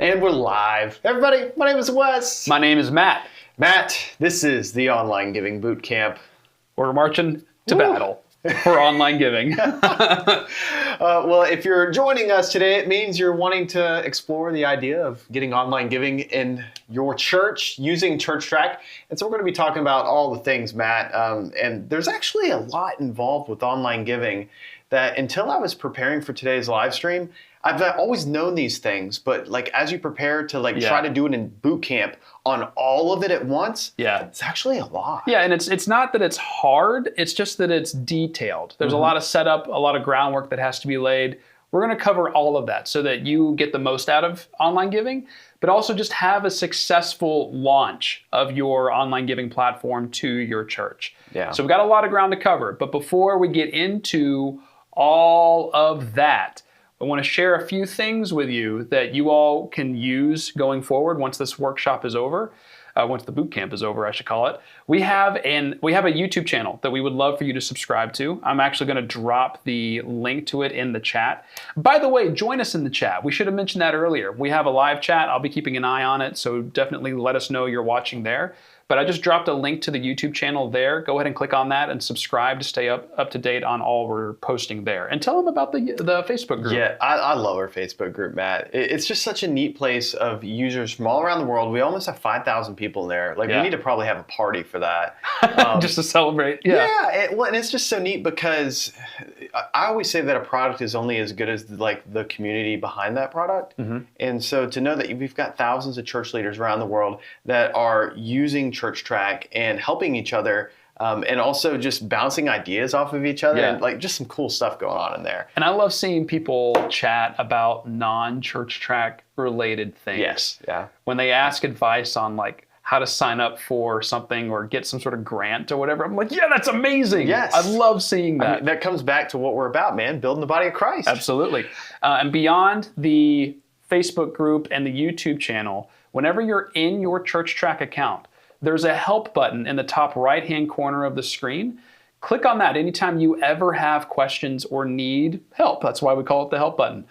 And we're live. Everybody, my name is Wes. My name is Matt. Matt, this is the Online Giving Bootcamp. We're marching to battle for online giving. Well, if you're joining us today, it means you're wanting to explore the idea of getting online giving in your church using ChurchTrac. And so we're going to be talking about all the things, Matt. And there's actually a lot involved with online giving that until I was preparing for today's live stream, I've always known these things, but like as you prepare to try to do it in boot camp on all of it at once, it's actually a lot. Yeah, and it's not that it's hard, it's just that it's detailed. There's a lot of setup, a lot of groundwork that has to be laid. We're going to cover all of that so that you get the most out of online giving, but also just have a successful launch of your online giving platform to your church. Yeah. So we've got a lot of ground to cover, but before we get into all of that, I want to share a few things with you that you all can use going forward once this workshop is over, once the boot camp is over, I should call it. We have a YouTube channel that we would love for you to subscribe to. I'm actually going to drop the link to it in the chat. By the way, join us in the chat. We should have mentioned that earlier. We have a live chat. I'll be keeping an eye on it, so definitely let us know you're watching there. But I just dropped a link to the YouTube channel there. Go ahead and click on that and subscribe to stay up to date on all we're posting there. And tell them about the Facebook group. Yeah, I love our Facebook group, Matt. It's just such a neat place of users from all around the world. We almost have 5,000 people in there. We need to probably have a party for that. Just to celebrate. Yeah, and it's just so neat because I always say that a product is only as good as the community behind that product. And so to know that we've got thousands of church leaders around the world that are using ChurchTrac and helping each other, and also just bouncing ideas off of each other, and just some cool stuff going on in there. And I love seeing people chat about non-ChurchTrac related things. Yes, yeah. When they ask advice on how to sign up for something or get some sort of grant or whatever, I'm like, yeah, that's amazing. Yes. I love seeing that. I mean, that comes back to what we're about, man, building the body of Christ. Absolutely. And beyond the Facebook group and the YouTube channel, whenever you're in your ChurchTrac account, there's a help button in the top right-hand corner of the screen. Click on that anytime you ever have questions or need help. That's why we call it the help button.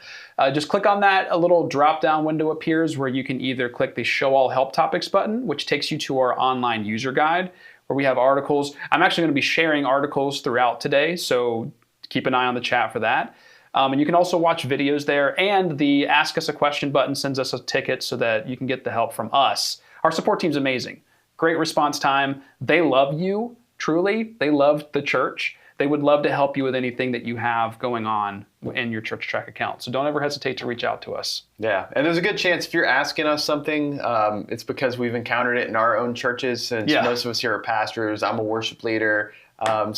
Just click on that. A little drop-down window appears where you can either click the Show All Help Topics button, which takes you to our online user guide, where we have articles. I'm actually going to be sharing articles throughout today, so keep an eye on the chat for that. And you can also watch videos there, and the Ask Us a Question button sends us a ticket so that you can get the help from us. Our support team's amazing. Great response time. They love you, truly. They love the church. They would love to help you with anything that you have going on in your ChurchTrac account. So don't ever hesitate to reach out to us. Yeah, and there's a good chance if you're asking us something, it's because we've encountered it in our own churches, since most of us here are pastors. I'm a worship leader. All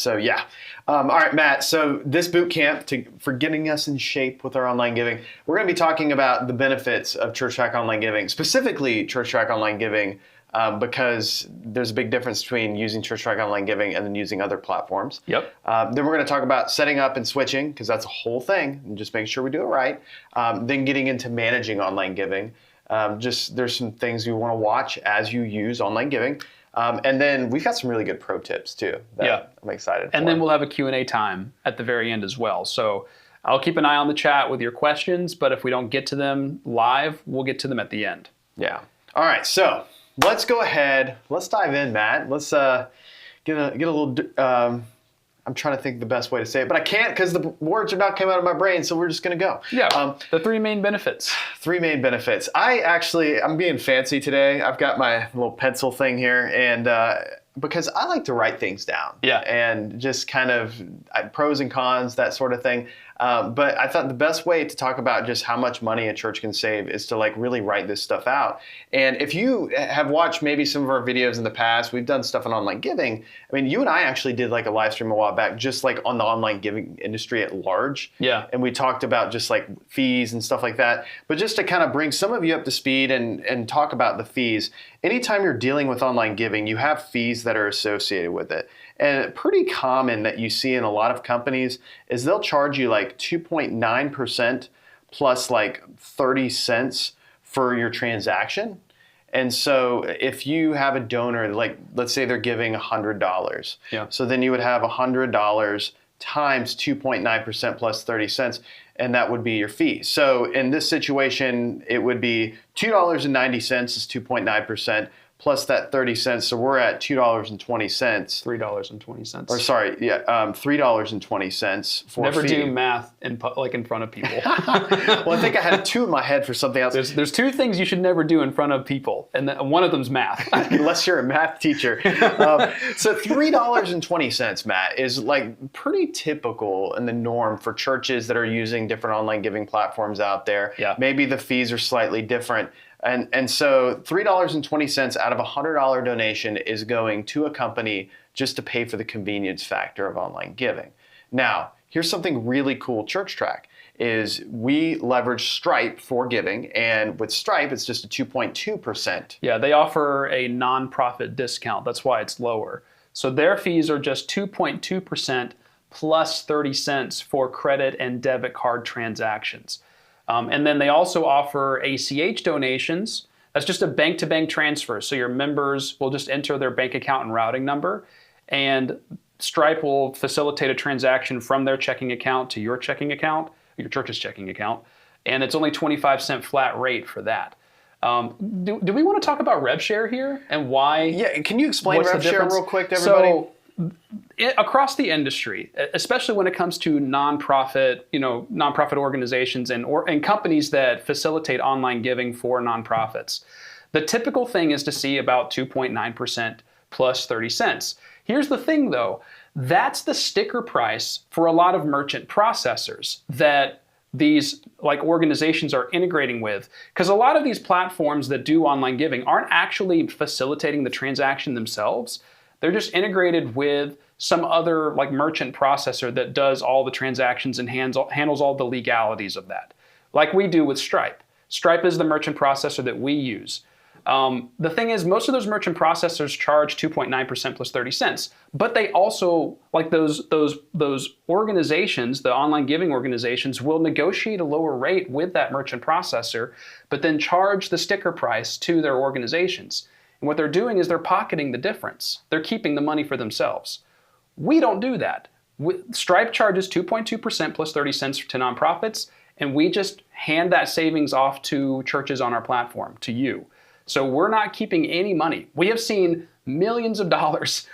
right, Matt, so this boot camp for getting us in shape with our online giving, we're going to be talking about the benefits of ChurchTrac Online Giving, specifically ChurchTrac Online Giving, because there's a big difference between using ChurchTrac Online Giving and then using other platforms. Yep. Then we're going to talk about setting up and switching, because that's a whole thing, and just making sure we do it right. Then getting into managing online giving. There's some things you want to watch as you use online giving. And then we've got some really good pro tips too that I'm excited for. And then we'll have a Q&A time at the very end as well. So I'll keep an eye on the chat with your questions, but if we don't get to them live, we'll get to them at the end. Yeah. All right, so let's go ahead. Let's dive in, Matt. Let's get a little. I'm trying to think the best way to say it, but I can't because the words are not coming out of my brain. So we're just gonna go. Yeah. The three main benefits. Three main benefits. I'm being fancy today. I've got my little pencil thing here, and because I like to write things down. Yeah. And just kind of pros and cons, that sort of thing. But I thought the best way to talk about just how much money a church can save is to really write this stuff out. And if you have watched maybe some of our videos in the past, we've done stuff on online giving. I mean, you and I actually did a live stream a while back, just on the online giving industry at large. Yeah. And we talked about just fees and stuff like that. But just to kind of bring some of you up to speed and talk about the fees, anytime you're dealing with online giving, you have fees that are associated with it. And pretty common that you see in a lot of companies is they'll charge you 2.9% plus 30 cents for your transaction. And so if you have a donor, let's say they're giving $100. Yeah. So then you would have $100 times 2.9% plus 30 cents, and that would be your fee. So in this situation, it would be $2.90 is 2.9% plus that 30 cents. So we're at $2.20. $3.20. Or sorry, yeah, $3.20 for Never fee. do math in front of people. Well, I think I had two in my head for something else. There's two things you should never do in front of people, and one of them's math. Unless you're a math teacher. So $3.20, Matt, is like pretty typical in the norm for churches that are using different online giving platforms out there. Yeah. Maybe the fees are slightly different. And so $3.20 out of a $100 donation is going to a company just to pay for the convenience factor of online giving. Now, here's something really cool ChurchTrac is we leverage Stripe for giving, and with Stripe, it's just a 2.2%. Yeah, they offer a nonprofit discount. That's why it's lower. So their fees are just 2.2% plus 30 cents for credit and debit card transactions. And then they also offer ACH donations. That's just a bank-to-bank transfer. So your members will just enter their bank account and routing number, and Stripe will facilitate a transaction from their checking account to your checking account, your church's checking account, and it's only 25-cent flat rate for that. Do we want to talk about rev share here and why? Yeah, can you explain what's rev the share difference? real quick to everybody? So, across the industry, especially when it comes to nonprofit organizations and companies that facilitate online giving for nonprofits, the typical thing is to see about 2.9% plus 30 cents. Here's the thing though, that's the sticker price for a lot of merchant processors that these like organizations are integrating with, because a lot of these platforms that do online giving aren't actually facilitating the transaction themselves. They're just integrated with some other like merchant processor that does all the transactions and handles all the legalities of that, like we do with Stripe. Stripe is the merchant processor that we use. The thing is, most of those merchant processors charge 2.9% plus 30 cents, but they also, like those organizations, the online giving organizations, will negotiate a lower rate with that merchant processor, but then charge the sticker price to their organizations. And what they're doing is they're pocketing the difference. They're keeping the money for themselves. We don't do that. Stripe charges 2.2% plus 30 cents to nonprofits, and we just hand that savings off to churches on our platform, to you. So we're not keeping any money. We have seen millions of dollars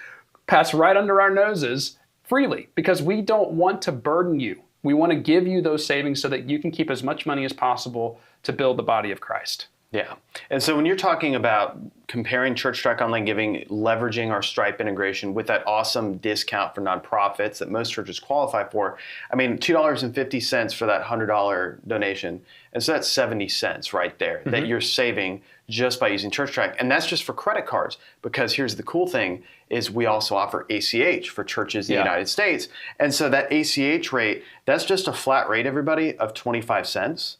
pass right under our noses freely because we don't want to burden you. We want to give you those savings so that you can keep as much money as possible to build the body of Christ. Yeah. And so when you're talking about comparing ChurchTrac Online Giving, leveraging our Stripe integration with that awesome discount for nonprofits that most churches qualify for, I mean, $2.50 for that $100 donation. And so that's 70 cents right there that you're saving just by using ChurchTrac. And that's just for credit cards, because here's the cool thing is we also offer ACH for churches in the United States. And so that ACH rate, that's just a flat rate, everybody, of 25 cents.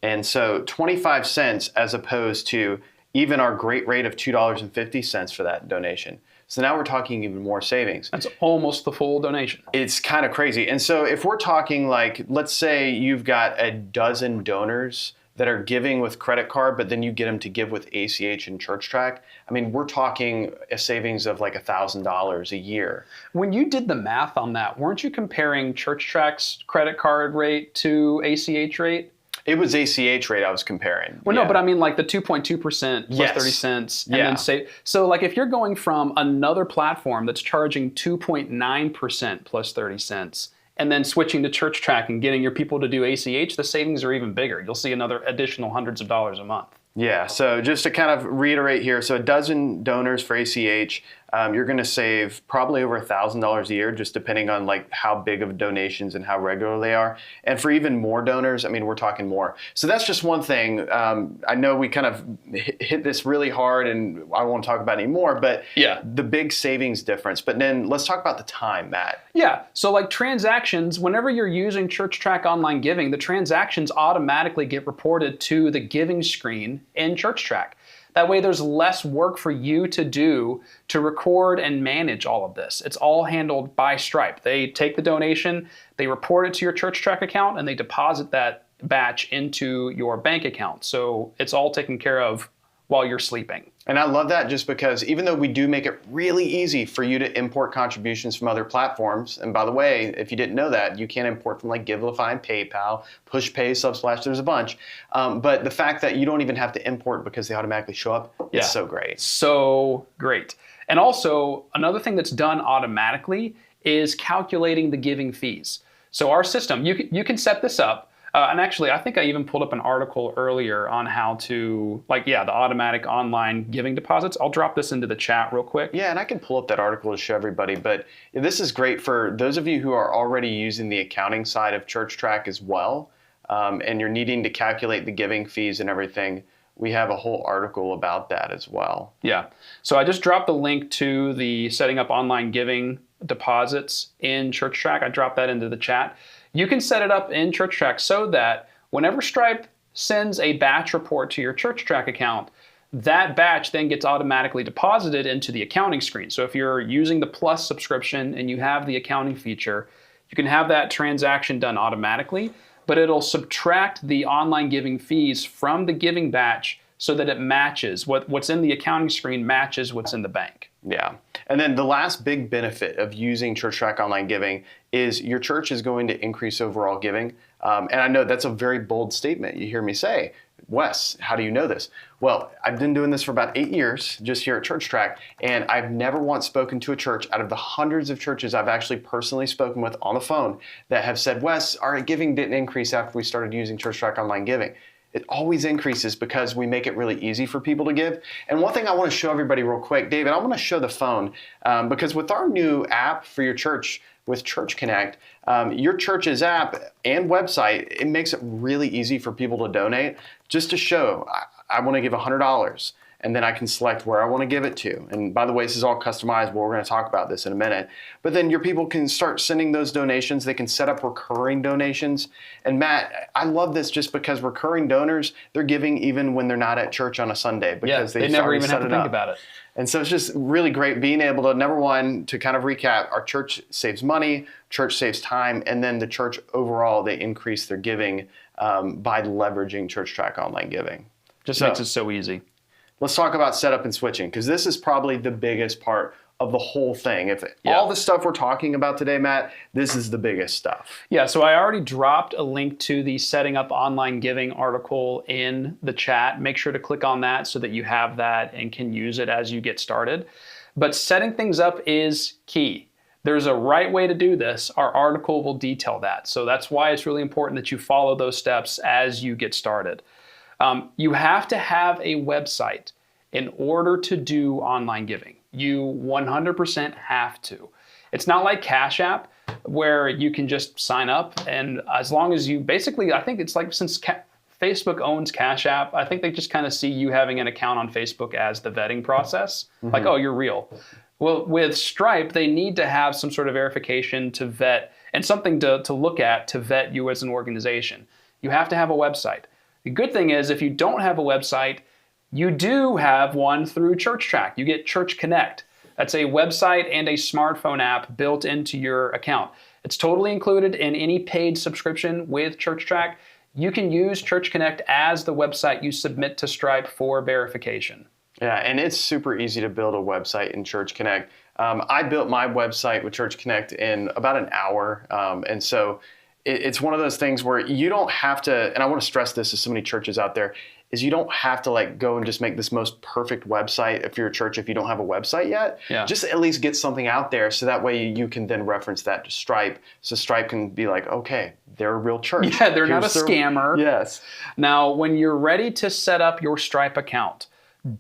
And so 25 cents as opposed to even our great rate of $2.50 for that donation. So now we're talking even more savings. That's almost the full donation. It's kind of crazy. And so if we're talking like, let's say you've got a dozen donors that are giving with credit card, but then you get them to give with ACH and ChurchTrac, I mean, we're talking a savings of like $1,000 a year. When you did the math on that, weren't you comparing ChurchTrac's credit card rate to ACH rate? It was ACH rate I was comparing. Well, no, but I mean like the 2.2% plus 30 cents. And then say, so like if you're going from another platform that's charging 2.9% plus 30 cents, and then switching to ChurchTrac and getting your people to do ACH, the savings are even bigger. You'll see another additional hundreds of dollars a month. Yeah, so just to kind of reiterate here, so a dozen donors for ACH, you're going to save probably over $1,000 a year, just depending on like how big of donations and how regular they are. And for even more donors, I mean, we're talking more. So that's just one thing. I know we kind of hit this really hard, and I won't talk about it anymore, but the big savings difference. But then let's talk about the time, Matt. Yeah, so like transactions, whenever you're using ChurchTrac Online Giving, the transactions automatically get reported to the giving screen in ChurchTrac. That way there's less work for you to do to record and manage all of this. It's all handled by Stripe. They take the donation, they report it to your ChurchTrac account, and they deposit that batch into your bank account. So it's all taken care of while you're sleeping. And I love that just because even though we do make it really easy for you to import contributions from other platforms, and by the way, if you didn't know that, you can import from like Givelify and PayPal, PushPay, Subsplash, there's a bunch. But the fact that you don't even have to import because they automatically show up, it's so great. So great. And also, another thing that's done automatically is calculating the giving fees. So our system, you can set this up. And actually, I think I even pulled up an article earlier on how to, the automatic online giving deposits. I'll drop this into the chat real quick. Yeah, and I can pull up that article to show everybody. But this is great for those of you who are already using the accounting side of ChurchTrac as well, and you're needing to calculate the giving fees and everything. We have a whole article about that as well. Yeah. So I just dropped the link to the setting up online giving deposits in ChurchTrac. I dropped that into the chat. You can set it up in ChurchTrac so that whenever Stripe sends a batch report to your ChurchTrac account, that batch then gets automatically deposited into the accounting screen. So if you're using the Plus subscription and you have the accounting feature, you can have that transaction done automatically, but it'll subtract the online giving fees from the giving batch so that it matches what's in the accounting screen matches what's in the bank. Yeah. And then the last big benefit of using ChurchTrac Online Giving is your church is going to increase overall giving. And I know that's a very bold statement. You hear me say, Wes, how do you know this? Well, I've been doing this for about 8 years just here at ChurchTrac, and I've never once spoken to a church out of the hundreds of churches I've actually personally spoken with on the phone that have said, Wes, our giving didn't increase after we started using ChurchTrac Online Giving. It always increases because we make it really easy for people to give. And one thing I want to show everybody real quick, David, I want to show the phone because with our new app for your church with Church Connect, your church's app and website, it makes it really easy for people to donate. Just to show, I want to give $100. And then I can select where I want to give it to. And by the way, this is all customizable. We're going to talk about this in a minute. But then your people can start sending those donations. They can set up recurring donations. And Matt, I love this just because recurring donors, they're giving even when they're not at church on a Sunday because they never even have to think about it. And so it's just really great being able to, number one, to kind of recap, our church saves money, church saves time, and then the church overall, they increase their giving by leveraging ChurchTrac Online Giving. Just makes it so easy. Let's talk about setup and switching, because this is probably the biggest part of the whole thing. If all the stuff we're talking about today, Matt, this is the biggest stuff. Yeah, so I already dropped a link to the Setting Up Online Giving article in the chat. Make sure to click on that so that you have that and can use it as you get started. But setting things up is key. There's a right way to do this. Our article will detail that. So that's why it's really important that you follow those steps as you get started. You have to have a website in order to do online giving. You 100% have to. It's not like Cash App where you can just sign up, and as long as you basically, I think it's like since Facebook owns Cash App, I think they just kind of see you having an account on Facebook as the vetting process. Like, oh, you're real. Well, with Stripe, they need to have some sort of verification to vet and something to look at to vet you as an organization. You have to have a website. The good thing is if you don't have a website, you do have one through ChurchTrac. You get Church Connect. That's a website and a smartphone app built into your account. It's totally included in any paid subscription with ChurchTrac. You can use Church Connect as the website you submit to Stripe for verification. Yeah, and it's super easy to build a website in Church Connect. I built my website with Church Connect in about an hour, and so it's one of those things where you don't have to, and I want to stress this to so many churches out there, is you don't have to like go and just make this most perfect website if you're a church if you don't have a website yet. Yeah. Just at least get something out there so that way you can then reference that to Stripe. So Stripe can be like, okay, they're a real church. Yeah, they're not a scammer. Yes. Now, when you're ready to set up your Stripe account,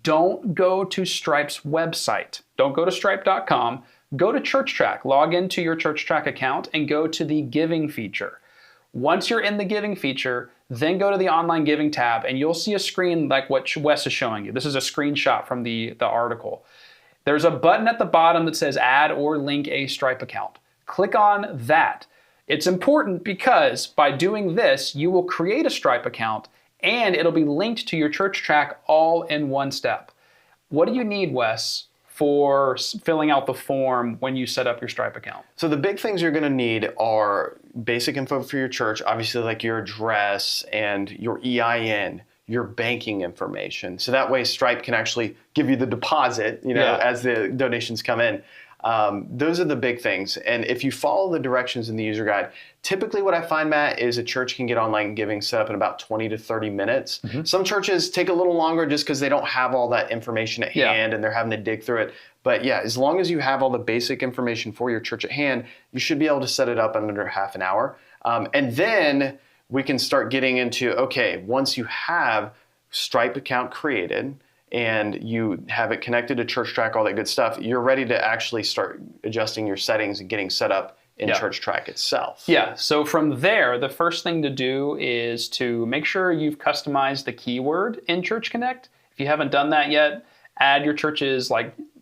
don't go to Stripe's website. Don't go to stripe.com. Go to ChurchTrac, log into your ChurchTrac account, and go to the Giving feature. Once you're in the Giving feature, then go to the Online Giving tab, and you'll see a screen like what Wes is showing you. This is a screenshot from the article. There's a button at the bottom that says Add or Link a Stripe account. Click on that. It's important because by doing this, you will create a Stripe account, and it'll be linked to your ChurchTrac all in one step. What do you need, Wes, for filling out the form when you set up your Stripe account? So the big things you're going to need are basic info for your church, obviously like your address and your EIN, your banking information. So that way Stripe can actually give you the deposit, as the donations come in. Those are the big things. And if you follow the directions in the user guide, typically what I find, Matt, is a church can get online giving set up in about 20 to 30 minutes. Some churches take a little longer just because they don't have all that information at hand and they're having to dig through it. But yeah, as long as you have all the basic information for your church at hand, you should be able to set it up in under half an hour. And then we can start getting into, okay, once you have Stripe account created, and you have it connected to ChurchTrac, all that good stuff, you're ready to actually start adjusting your settings and getting set up in ChurchTrac itself. Yeah, so from there, the first thing to do is to make sure you've customized the keyword in Church Connect. If you haven't done that yet, add your church's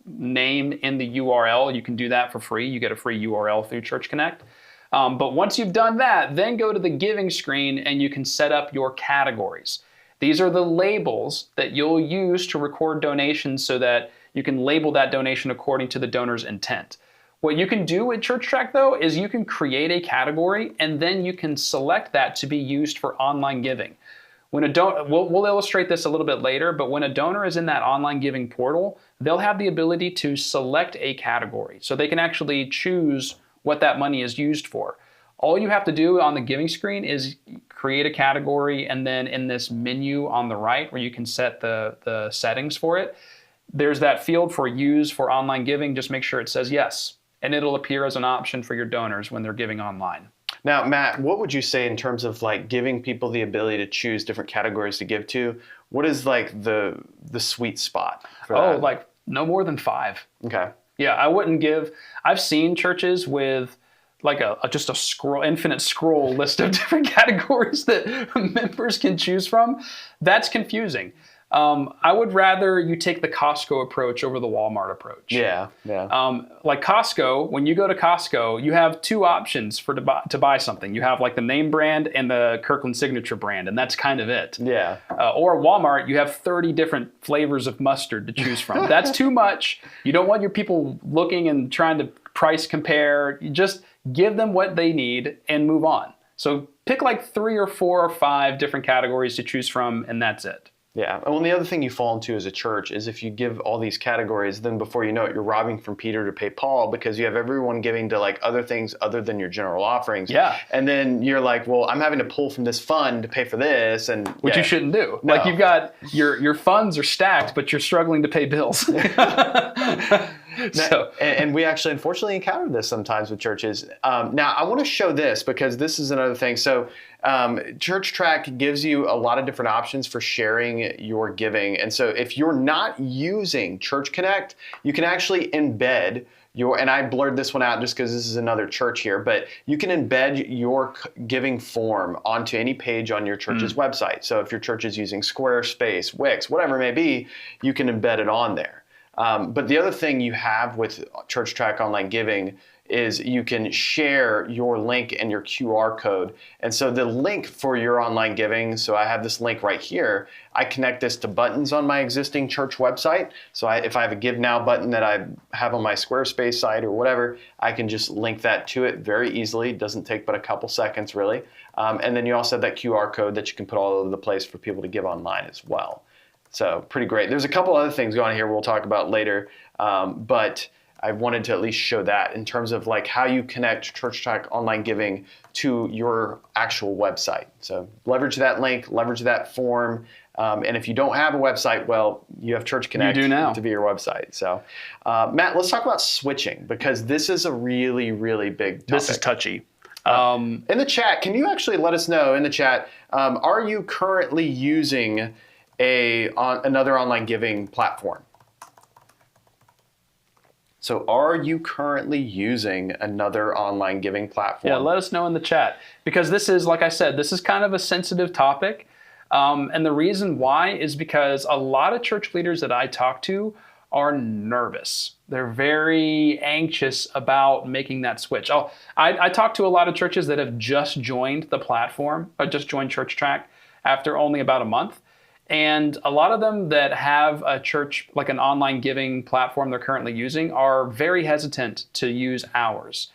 name in the URL. You can do that for free. You get a free URL through Church Connect. But once you've done that, then go to the giving screen and you can set up your categories. These are the labels that you'll use to record donations so that you can label that donation according to the donor's intent. What you can do with ChurchTrac, though, is you can create a category and then you can select that to be used for online giving. When we'll illustrate this a little bit later, but when a donor is in that online giving portal, they'll have the ability to select a category. So they can actually choose what that money is used for. All you have to do on the giving screen is create a category, and then in this menu on the right where you can set the settings for it, there's that field for use for online giving. Just make sure it says yes, and it'll appear as an option for your donors when they're giving online. Now, Matt, what would you say in terms of giving people the ability to choose different categories to give to? What is the sweet spot for that? No more than 5. Okay. Yeah, I wouldn't give. I've seen churches with just a infinite scroll list of different categories that members can choose from. That's confusing. I would rather you take the Costco approach over the Walmart approach. Yeah. Like Costco, when you go to Costco, you have 2 options to buy something. You have the name brand and the Kirkland Signature brand, and that's kind of it. Yeah. Or Walmart, you have 30 different flavors of mustard to choose from. That's too much. You don't want your people looking and trying to price compare. You just give them what they need and move on. So pick 3 or 4 or 5 different categories to choose from, and that's it. Yeah. Well, and the other thing you fall into as a church is if you give all these categories, then before you know it, you're robbing from Peter to pay Paul, because you have everyone giving to other things other than your general offerings. Yeah. And then you're well, I'm having to pull from this fund to pay for this, and which you shouldn't do. No. You've got your funds are stacked, but you're struggling to pay bills. And we actually unfortunately encounter this sometimes with churches. Now, I want to show this because this is another thing. So ChurchTrac gives you a lot of different options for sharing your giving. And so if you're not using Church Connect, you can actually embed and I blurred this one out just because this is another church here, but you can embed your giving form onto any page on your church's website. So if your church is using Squarespace, Wix, whatever it may be, you can embed it on there. But the other thing you have with ChurchTrac Online Giving is you can share your link and your QR code. And so the link for your online giving, so I have this link right here, I connect this to buttons on my existing church website. So if I have a Give Now button that I have on my Squarespace site or whatever, I can just link that to it very easily. It doesn't take but a couple seconds really. And then you also have that QR code that you can put all over the place for people to give online as well. So pretty great. There's a couple other things going on here we'll talk about later, but I wanted to at least show that in terms of how you connect ChurchTrac Online Giving to your actual website. So leverage that link, leverage that form, and if you don't have a website, well, you have Church Connect to be your website. So Matt, let's talk about switching, because this is a really, really big topic. This is touchy. In the chat, can you actually let us know in the chat, are you currently using another online giving platform? So are you currently using another online giving platform? Yeah, let us know in the chat, because this is, like I said, this is kind of a sensitive topic. And the reason why is because a lot of church leaders that I talk to are nervous. They're very anxious about making that switch. I talk to a lot of churches that have just joined the platform, or just joined ChurchTrac after only about a month. And a lot of them that have a church, like an online giving platform they're currently using, are very hesitant to use ours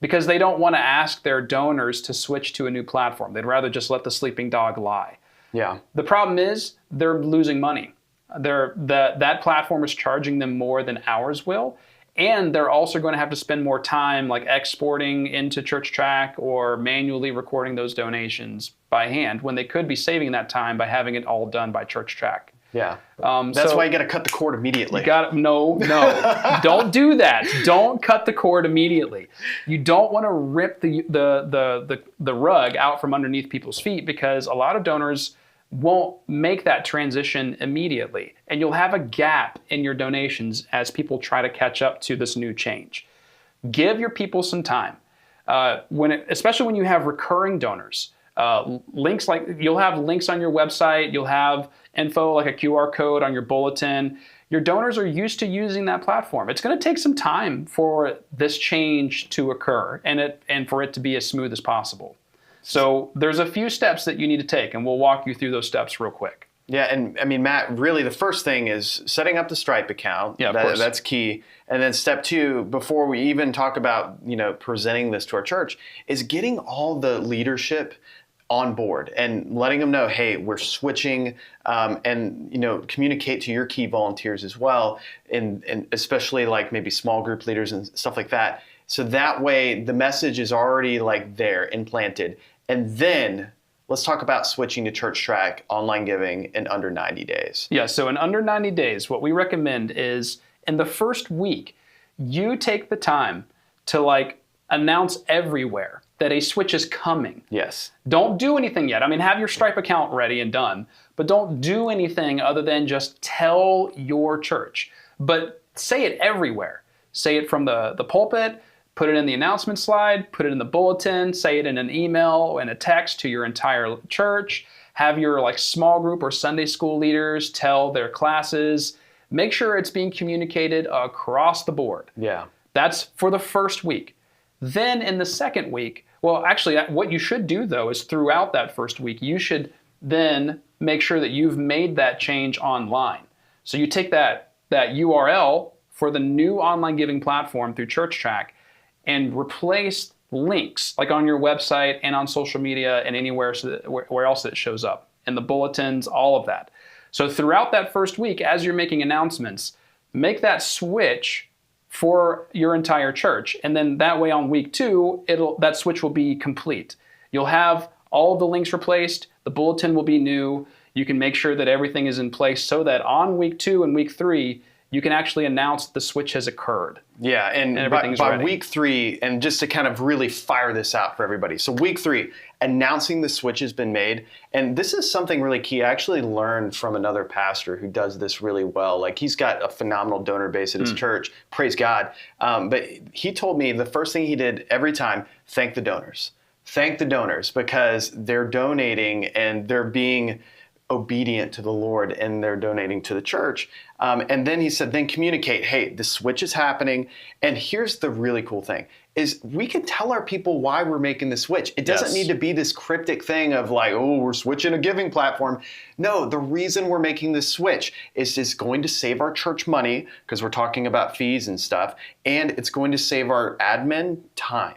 because they don't want to ask their donors to switch to a new platform. They'd rather just let the sleeping dog lie. Yeah. The problem is they're losing money. That platform is charging them more than ours will. And they're also going to have to spend more time like exporting into ChurchTrac or manually recording those donations by hand when they could be saving that time by having it all done by ChurchTrac. Yeah. That's why you got to cut the cord immediately. No. Don't do that. Don't cut the cord immediately. You don't want to rip the rug out from underneath people's feet, because a lot of donors won't make that transition immediately. And you'll have a gap in your donations as people try to catch up to this new change. Give your people some time. Especially when you have recurring donors. Links, like you'll have links on your website, you'll have info like a QR code on your bulletin. Your donors are used to using that platform. It's going to take some time for this change to occur and for it to be as smooth as possible. So there's a few steps that you need to take, and we'll walk you through those steps real quick. Yeah, and I mean, Matt, really the first thing is setting up the Stripe account. Yeah, of course. That's key. And then step 2, before we even talk about, presenting this to our church, is getting all the leadership on board and letting them know, hey, we're switching, and communicate to your key volunteers as well, and especially like maybe small group leaders and stuff like that. So that way the message is already like there, implanted. And then let's talk about switching to ChurchTrac online giving in under 90 days. Yeah, so in under 90 days, what we recommend is in the first week, you take the time to announce everywhere that a switch is coming. Yes. Don't do anything yet. I mean, have your Stripe account ready and done, but don't do anything other than just tell your church. But say it everywhere. Say it from the pulpit, put it in the announcement slide, put it in the bulletin, say it in an email and a text to your entire church. Have your small group or Sunday school leaders tell their classes. Make sure it's being communicated across the board. Yeah. That's for the first week. Then in the second week, well, actually, what you should do, though, is throughout that first week, you should then make sure that you've made that change online. So you take that URL for the new online giving platform through ChurchTrac and replace links like on your website and on social media and anywhere where else it shows up, in the bulletins, all of that. So throughout that first week, as you're making announcements, make that switch for your entire church. And then that way on week 2, that switch will be complete. You'll have all of the links replaced, the bulletin will be new, you can make sure that everything is in place so that on week 2 and week 3, you can actually announce the switch has occurred. Yeah, and by week 3, and just to kind of really fire this out for everybody. So week 3, announcing the switch has been made. And this is something really key. I actually learned from another pastor who does this really well. He's got a phenomenal donor base at his church, praise God. But he told me the first thing he did every time, thank the donors. Thank the donors, because they're donating and they're being obedient to the Lord and they're donating to the church. And then he said, then communicate, hey, the switch is happening. And here's the really cool thing is we can tell our people why we're making the switch. It doesn't need to be this cryptic thing of we're switching a giving platform. No, the reason we're making this switch is it's going to save our church money, because we're talking about fees and stuff, and it's going to save our admin time.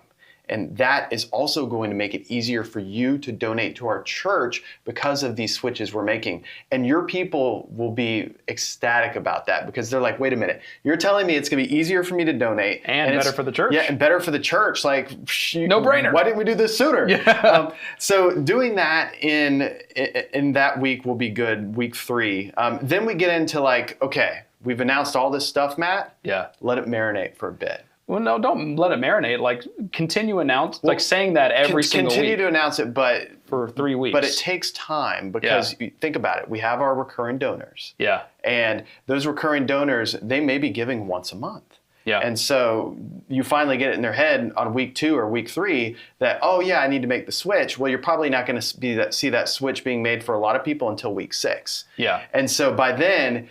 And that is also going to make it easier for you to donate to our church because of these switches we're making. And your people will be ecstatic about that, because they're like, wait a minute, you're telling me it's going to be easier for me to donate. And better for the church. Yeah, and better for the church. No brainer. Why didn't we do this sooner? Yeah. So doing that in that week will be good, week 3. Then we get into okay, we've announced all this stuff, Matt. Yeah. Let it marinate for a bit. Well, no, don't let it marinate. Continue announce, saying that every single week. Continue to announce it, but for 3 weeks. But it takes time, because you think about it. We have our recurring donors. Yeah. And those recurring donors, they may be giving once a month. Yeah. And so you finally get it in their head on week 2 or week 3 that, oh yeah, I need to make the switch. Well, you're probably not going to see that switch being made for a lot of people until week 6. Yeah. And so by then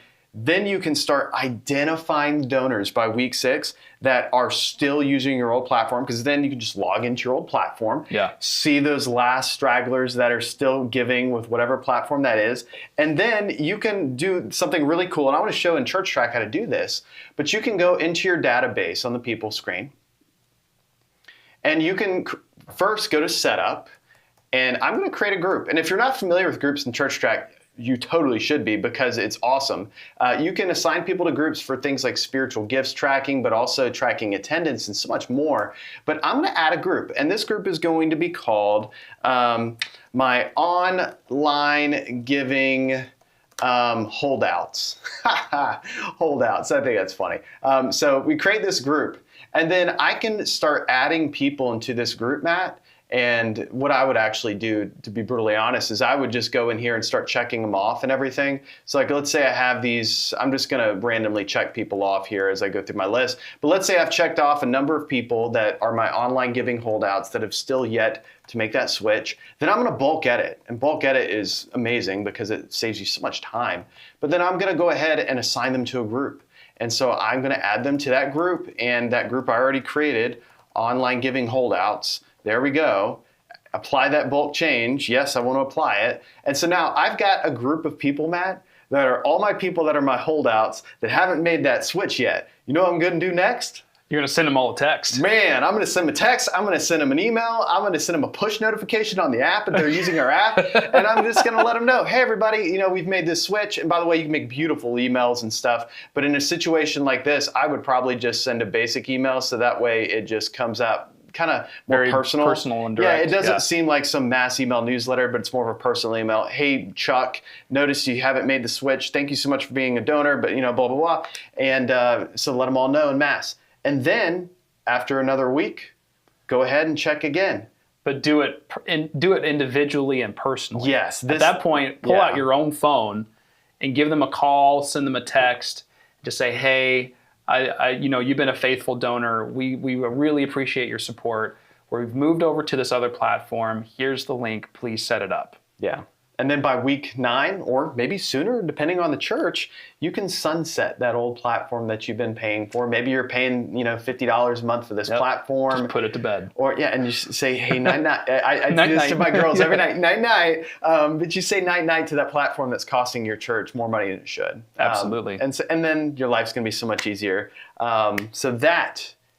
you can start identifying donors by week 6 that are still using your old platform, because then you can just log into your old platform, see those last stragglers that are still giving with whatever platform that is, and then you can do something really cool. And I want to show in ChurchTrac how to do this, but you can go into your database on the people screen, and you can first go to Setup, and I'm going to create a group. And if you're not familiar with groups in ChurchTrac, you totally should be, because it's awesome. You can assign people to groups for things like spiritual gifts tracking, but also tracking attendance and so much more. But I'm going to add a group, and this group is going to be called my online giving holdouts. Holdouts. I think that's funny. So we create this group, and then I can start adding people into this group, Matt. And what I would actually do, to be brutally honest, is I would just go in here and start checking them off and everything. So like, let's say I have these, I'm just going to randomly check people off here as I go through my list. But let's say I've checked off a number of people that are my online giving holdouts that have still yet to make that switch. Then I'm going to bulk edit. And bulk edit is amazing because it saves you so much time. But then I'm going to go ahead and assign them to a group. And so I'm going to add them to that group, and that group I already created, online giving holdouts. There we go. Apply that bulk change. Yes, I want to apply it. And so now I've got a group of people, Matt, that are all my people that are my holdouts that haven't made that switch yet. You know what I'm going to do next? You're going to send them all a text. Man, I'm going to send them a text. I'm going to send them an email. I'm going to send them a push notification on the app if they're using our app. And I'm just going to let them know, hey, everybody, we've made this switch. And by the way, you can make beautiful emails and stuff. But in a situation like this, I would probably just send a basic email, so that way it just comes out kind of more Very personal and direct. Yeah, it doesn't seem like some mass email newsletter, but it's more of a personal email. Hey, Chuck, noticed you haven't made the switch. Thank you so much for being a donor, but blah, blah, blah. And so let them all know in mass. And then after another week, go ahead and check again. But do it individually and personally. Yes. At that point, pull out your own phone and give them a call, send them a text, just say, hey, you've been a faithful donor. We really appreciate your support. We've moved over to this other platform. Here's the link. Please set it up. Yeah. And then by week 9, or maybe sooner, depending on the church, you can sunset that old platform that you've been paying for. Maybe you're paying, $50 a month for this platform. Just put it to bed. Or and you say, hey, night-night. I do this to my girls every night, night-night. But you say night-night to that platform that's costing your church more money than it should. Absolutely. And then your life's going to be so much easier.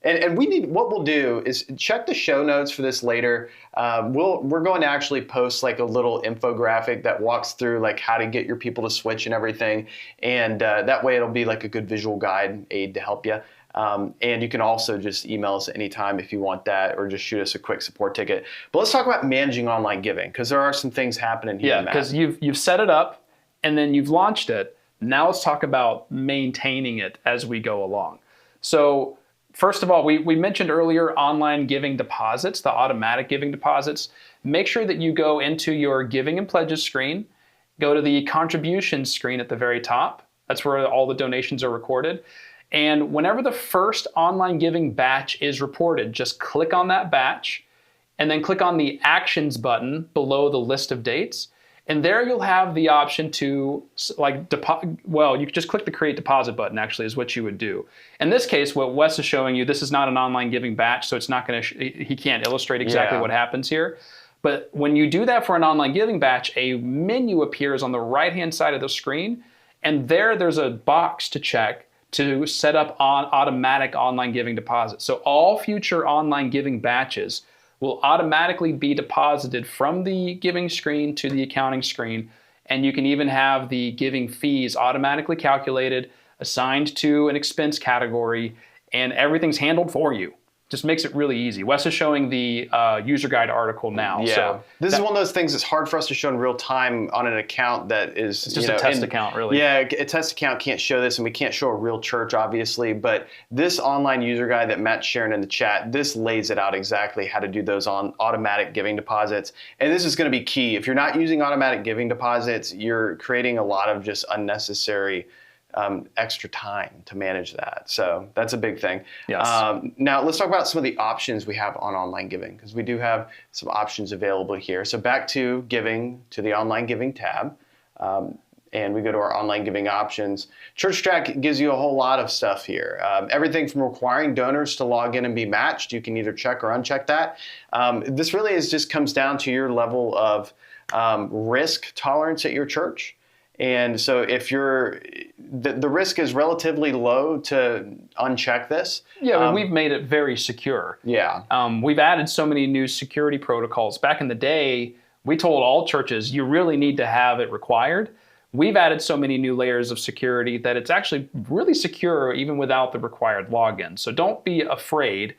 And what we'll do is check the show notes for this later. We're going to actually post like a little infographic that walks through like how to get your people to switch and everything. And that way it'll be like a good visual guide aid to help you. And you can also just email us anytime if you want that, or just shoot us a quick support ticket. But let's talk about managing online giving, because there are some things happening here. Yeah, because you've set it up and then you've launched it. Now let's talk about maintaining it as we go along. So first of all, we mentioned earlier online giving deposits, the automatic giving deposits. Make sure that you go into your giving and pledges screen, go to the contributions screen at the very top. That's where all the donations are recorded. And whenever the first online giving batch is reported, just click on that batch and then click on the actions button below the list of dates. And there you'll have the option to you can just click the create deposit button, actually, is what you would do. In this case, what Wes is showing you, this is not an online giving batch, so it's not going to, he can't illustrate exactly what happens here. But when you do that for an online giving batch, a menu appears on the right-hand side of the screen, and there's a box to check to set up on automatic online giving deposits. So all future online giving batches will automatically be deposited from the giving screen to the accounting screen. And you can even have the giving fees automatically calculated, assigned to an expense category, and everything's handled for you. Just makes it really easy. Wes is showing the user guide article now. Yeah. So this is one of those things that's hard for us to show in real time on an account that is it's just a test account, really. Yeah, a test account can't show this, and we can't show a real church, obviously. But this online user guide that Matt's sharing in the chat, this lays it out exactly how to do those on automatic giving deposits. And this is going to be key. If you're not using automatic giving deposits, you're creating a lot of just unnecessary extra time to manage that. So that's a big thing. Yes. Now let's talk about some of the options we have on online giving, because we do have some options available here. So back to giving, to the online giving tab, and we go to our online giving options. ChurchTrac gives you a whole lot of stuff here. Everything from requiring donors to log in and be matched. You can either check or uncheck that. This really just comes down to your level of risk tolerance at your church. And so if the risk is relatively low to uncheck this. Yeah, we've made it very secure. Yeah. We've added so many new security protocols. Back in the day, we told all churches, you really need to have it required. We've added so many new layers of security that it's actually really secure even without the required login. So don't be afraid,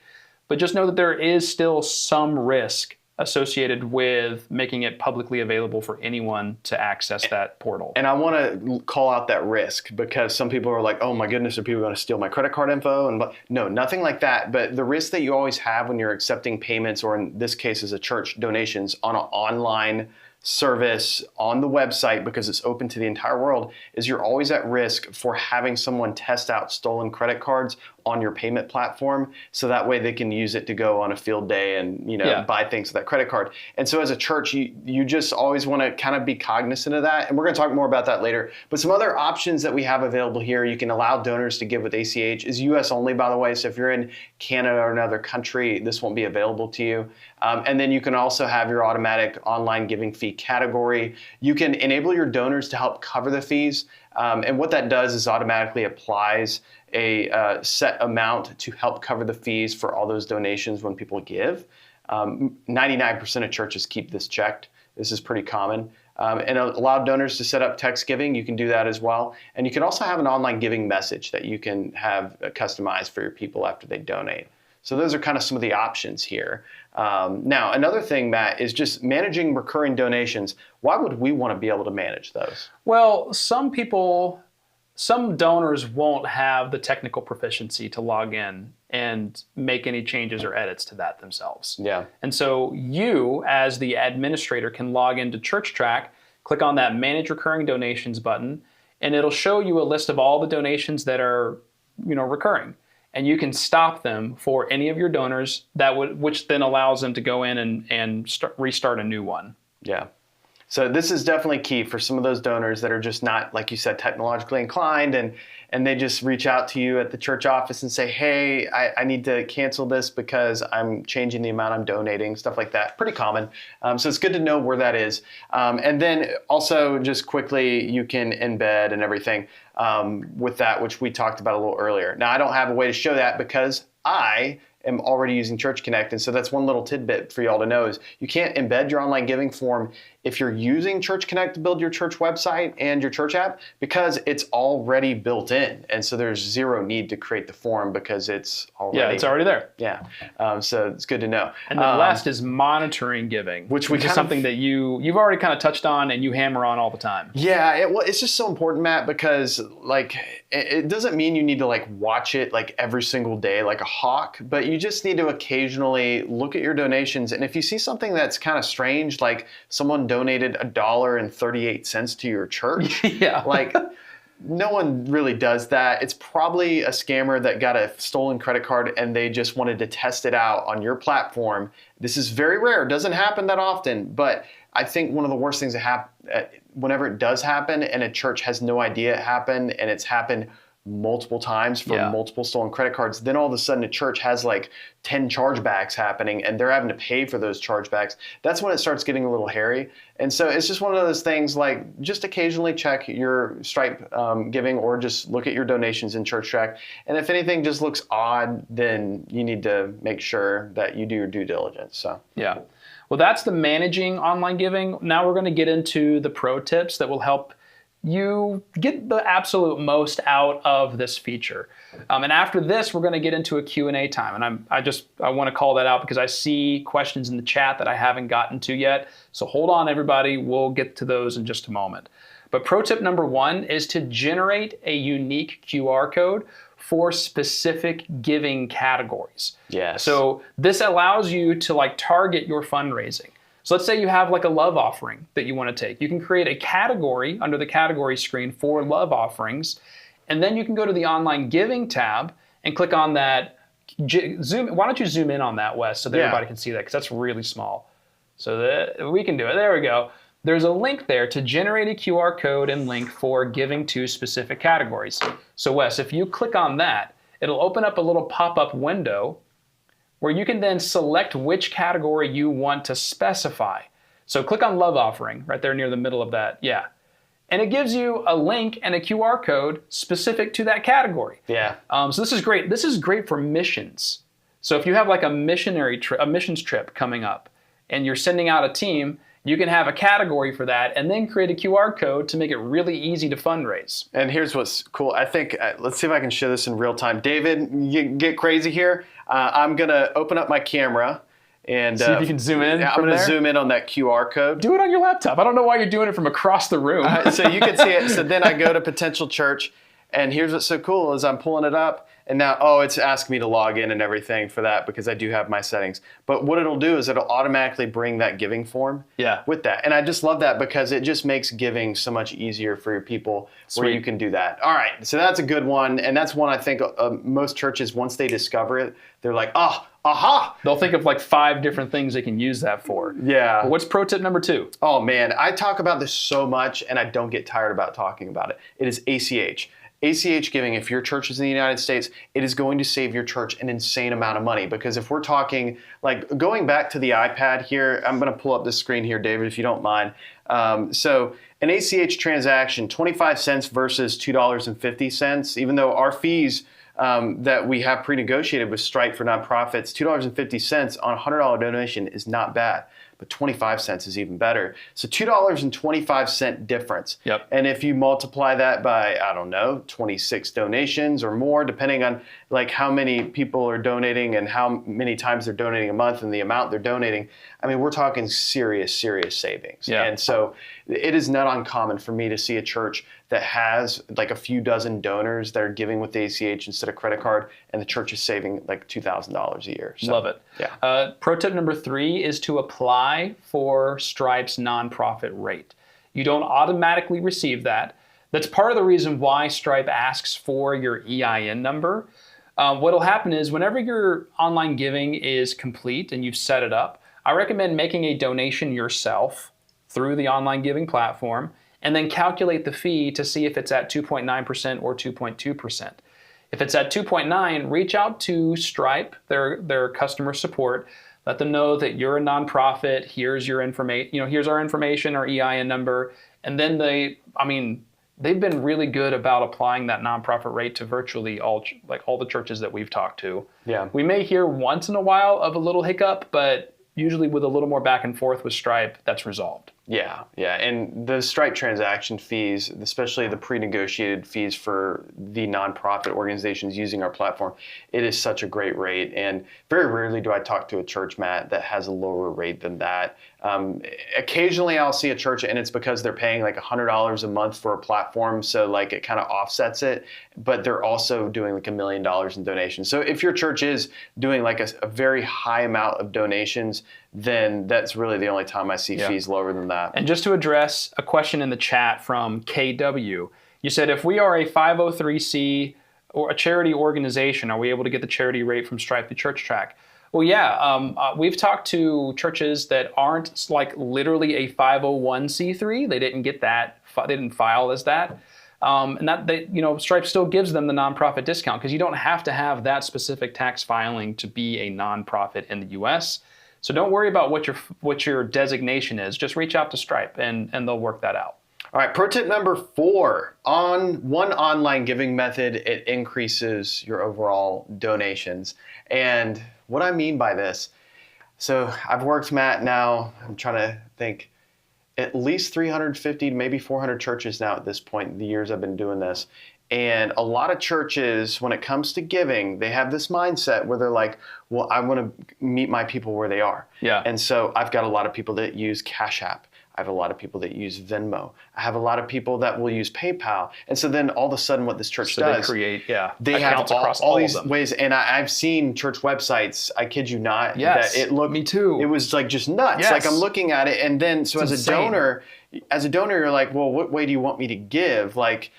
but just know that there is still some risk associated with making it publicly available for anyone to access that portal. And I want to call out that risk, because some people are like, oh my goodness, are people going to steal my credit card info? And no, nothing like that. But the risk that you always have when you're accepting payments, or in this case as a church, donations on an online service on the website, because it's open to the entire world, is you're always at risk for having someone test out stolen credit cards on your payment platform, so that way they can use it to go on a field day and buy things with that credit card. And so as a church, you just always want to kind of be cognizant of that. And we're going to talk more about that later. But some other options that we have available here: you can allow donors to give with ACH. Is US only, by the way. So if you're in Canada or another country, this won't be available to you. And then you can also have your automatic online giving fee category. You can enable your donors to help cover the fees. And what that does is automatically applies a set amount to help cover the fees for all those donations when people give. 99% of churches keep this checked. This is pretty common. And allow donors to set up text giving. You can do that as well. And you can also have an online giving message that you can have customized for your people after they donate. So those are kind of some of the options here. Now, another thing, Matt, is just managing recurring donations. Why would we want to be able to manage those? Well, some donors won't have the technical proficiency to log in and make any changes or edits to that themselves. Yeah. And so you, as the administrator, can log into ChurchTrac, click on that Manage Recurring Donations button, and it'll show you a list of all the donations that are, recurring. And you can stop them for any of your donors, which then allows them to go in and restart a new one. Yeah. So this is definitely key for some of those donors that are just not, like you said, technologically inclined, and they just reach out to you at the church office and say, hey, I need to cancel this because I'm changing the amount I'm donating, stuff like that. Pretty common. So it's good to know where that is. And then also just quickly, you can embed and everything with that, which we talked about a little earlier. Now, I don't have a way to show that because I am already using Church Connect. And so that's one little tidbit for y'all to know is you can't embed your online giving form if you're using Church Connect to build your church website and your church app, because it's already built in. And so there's zero need to create the form because it's already. Yeah, it's already there. Yeah. So it's good to know. And the last is monitoring giving, which is something that you've already kind of touched on and you hammer on all the time. Yeah. It's just so important, Matt, because it doesn't mean you need to watch it every single day like a hawk, but you just need to occasionally look at your donations. And if you see something that's kind of strange, like someone donated $1.38 to your church, yeah. No one really does that. It's probably a scammer that got a stolen credit card and they just wanted to test it out on your platform. This is very rare. It doesn't happen that often, but I think one of the worst things that happen whenever it does happen and a church has no idea it happened and it's happened multiple times for multiple stolen credit cards, then all of a sudden a church has 10 chargebacks happening and they're having to pay for those chargebacks. That's when it starts getting a little hairy. And so it's just one of those things, just occasionally check your Stripe giving or just look at your donations in ChurchTrac. And if anything just looks odd, then you need to make sure that you do your due diligence. So yeah. Well, that's the managing online giving. Now we're going to get into the pro tips that will help you get the absolute most out of this feature. And after this, we're going to get into a Q&A time. And I want to call that out because I see questions in the chat that I haven't gotten to yet. So hold on, everybody. We'll get to those in just a moment. But pro tip number 1 is to generate a unique QR code for specific giving categories. Yes. So this allows you to target your fundraising. So let's say you have a love offering that you want to take. You can create a category under the category screen for love offerings, and then you can go to the online giving tab and click on that. Why don't you zoom in on that, Wes, so that everybody can see that, because that's really small. So that we can do it. There we go. There's a link there to generate a QR code and link for giving to specific categories. So Wes, if you click on that, it'll open up a little pop-up window where you can then select which category you want to specify. So click on love offering right there near the middle of that. Yeah. And it gives you a link and a QR code specific to that category. Yeah. So this is great. This is great for missions. So if you have a missions trip coming up and you're sending out a team you can have a category for that and then create a QR code to make it really easy to fundraise. And here's what's cool. I think, let's see if I can show this in real time. David, you get crazy here. I'm going to open up my camera and see if you can zoom in. Yeah, I'm going to zoom in on that QR code. Do it on your laptop. I don't know why you're doing it from across the room. So you can see it. So then I go to potential church, and here's what's so cool is I'm pulling it up. And now, it's asking me to log in and everything for that because I do have my settings. But what it'll do is it'll automatically bring that giving form with that. And I just love that because it just makes giving so much easier for your people where you can do that. All right, so that's a good one. And that's one I think most churches, once they discover it, they're like, aha! They'll think of like 5 different things they can use that for. Yeah. But what's pro tip number 2? Oh, man, I talk about this so much and I don't get tired about talking about it. It is ACH. ACH giving, if your church is in the United States, it is going to save your church an insane amount of money because if we're talking, like going back to the iPad here, I'm going to pull up the screen here, David, if you don't mind. So an ACH transaction, 25 cents versus $2.50, even though our fees that we have pre-negotiated with Stripe for nonprofits, $2.50 on a $100 donation is not bad. But 25 cents is even better. So $2.25 difference. Yep. And if you multiply that by, 26 donations or more, depending on like how many people are donating and how many times they're donating a month and the amount they're donating, I mean, we're talking serious savings. Yeah. And so it is not uncommon for me to see a church that has like a few dozen donors that are giving with the ACH instead of credit card, and the church is saving like $2,000 a year. So, love it. Yeah. Pro tip number 3 is to apply for Stripe's nonprofit rate. You don't automatically receive that. That's part of the reason why Stripe asks for your EIN number. What'll happen is whenever your online giving is complete and you've set it up, I recommend making a donation yourself through the online giving platform and then calculate the fee to see if it's at 2.9% or 2.2%. If it's at 2.9, reach out to Stripe, their customer support, let them know that you're a nonprofit, here's your information, here's our information, our EIN number, and then they've been really good about applying that nonprofit rate to virtually all the churches that we've talked to. Yeah. We may hear once in a while of a little hiccup, but usually with a little more back and forth with Stripe, that's resolved. Yeah. And the Stripe transaction fees, especially the pre-negotiated fees for the nonprofit organizations using our platform, it is such a great rate. And very rarely do I talk to a church, Matt, that has a lower rate than that. Occasionally I'll see a church and it's because they're paying like $100 a month for a platform. So like it kind of offsets it, but they're also doing like $1 million in donations. So if your church is doing like a very high amount of donations, then that's really the only time I see fees lower than that. And just to address a question in the chat from KW, you said if we are a 503c or a charity organization, are we able to get the charity rate from Stripe to ChurchTrac? Well, yeah, we've talked to churches that aren't like literally a 501c3. They didn't get that. They didn't file as that. And that Stripe still gives them the nonprofit discount because you don't have to have that specific tax filing to be a nonprofit in the U.S. So don't worry about what your designation is. Just reach out to Stripe and they'll work that out. All right, pro tip number 4. On one online giving method, it increases your overall donations. And what I mean by this, so I've worked, Matt, now, I'm trying to think, at least 350 to maybe 400 churches now at this point in the years I've been doing this. And a lot of churches, when it comes to giving, they have this mindset where they're like, well, I want to meet my people where they are. Yeah. And so I've got a lot of people that use Cash App. I have a lot of people that use Venmo. I have a lot of people that will use PayPal. And so then all of a sudden what this church does, they create, they have all these ways. And I've seen church websites, I kid you not, yes, that it looked, me too. It was like just nuts. Yes. Like I'm looking at it and then, so it's as a donor, you're like, well, what way do you want me to give? Like,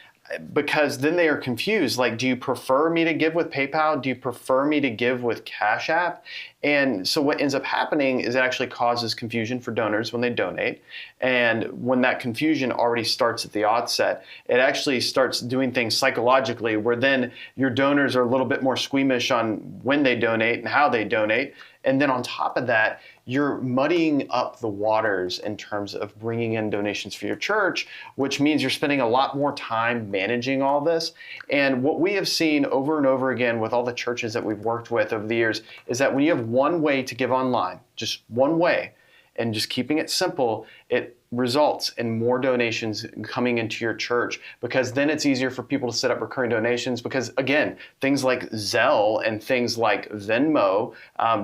because then they are confused. Like, do you prefer me to give with PayPal? Do you prefer me to give with Cash App? And so what ends up happening is it actually causes confusion for donors when they donate. And when that confusion already starts at the outset, it actually starts doing things psychologically where then your donors are a little bit more squeamish on when they donate and how they donate. And then on top of that, you're muddying up the waters in terms of bringing in donations for your church, which means you're spending a lot more time managing all this. And what we have seen over and over again with all the churches that we've worked with over the years is that when you have one way to give online, just one way, and just keeping it simple, it results in more donations coming into your church, because then it's easier for people to set up recurring donations, because again, things like Zelle and things like Venmo,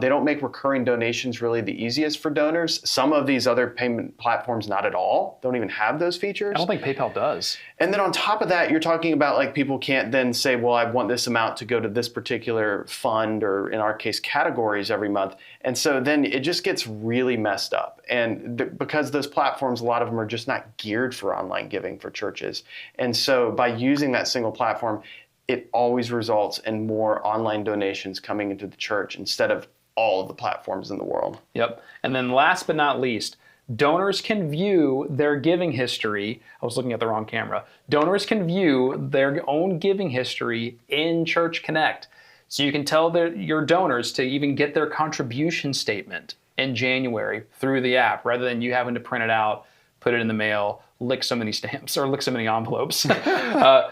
they don't make recurring donations really the easiest for donors. Some of these other payment platforms, not at all, don't even have those features. I don't think PayPal does. And then on top of that, you're talking about like people can't then say, well, I want this amount to go to this particular fund, or in our case, categories every month. And so then it just gets really messed up. And because those platforms, a lot of them are just not geared for online giving for churches. And so by using that single platform, it always results in more online donations coming into the church instead of all of the platforms in the world. Yep. And then last but not least, donors can view their giving history. I was looking at the wrong camera. Donors can view their own giving history in Church Connect. So you can tell your donors to even get their contribution statement in January through the app, rather than you having to print it out, put it in the mail, lick so many stamps or lick so many envelopes.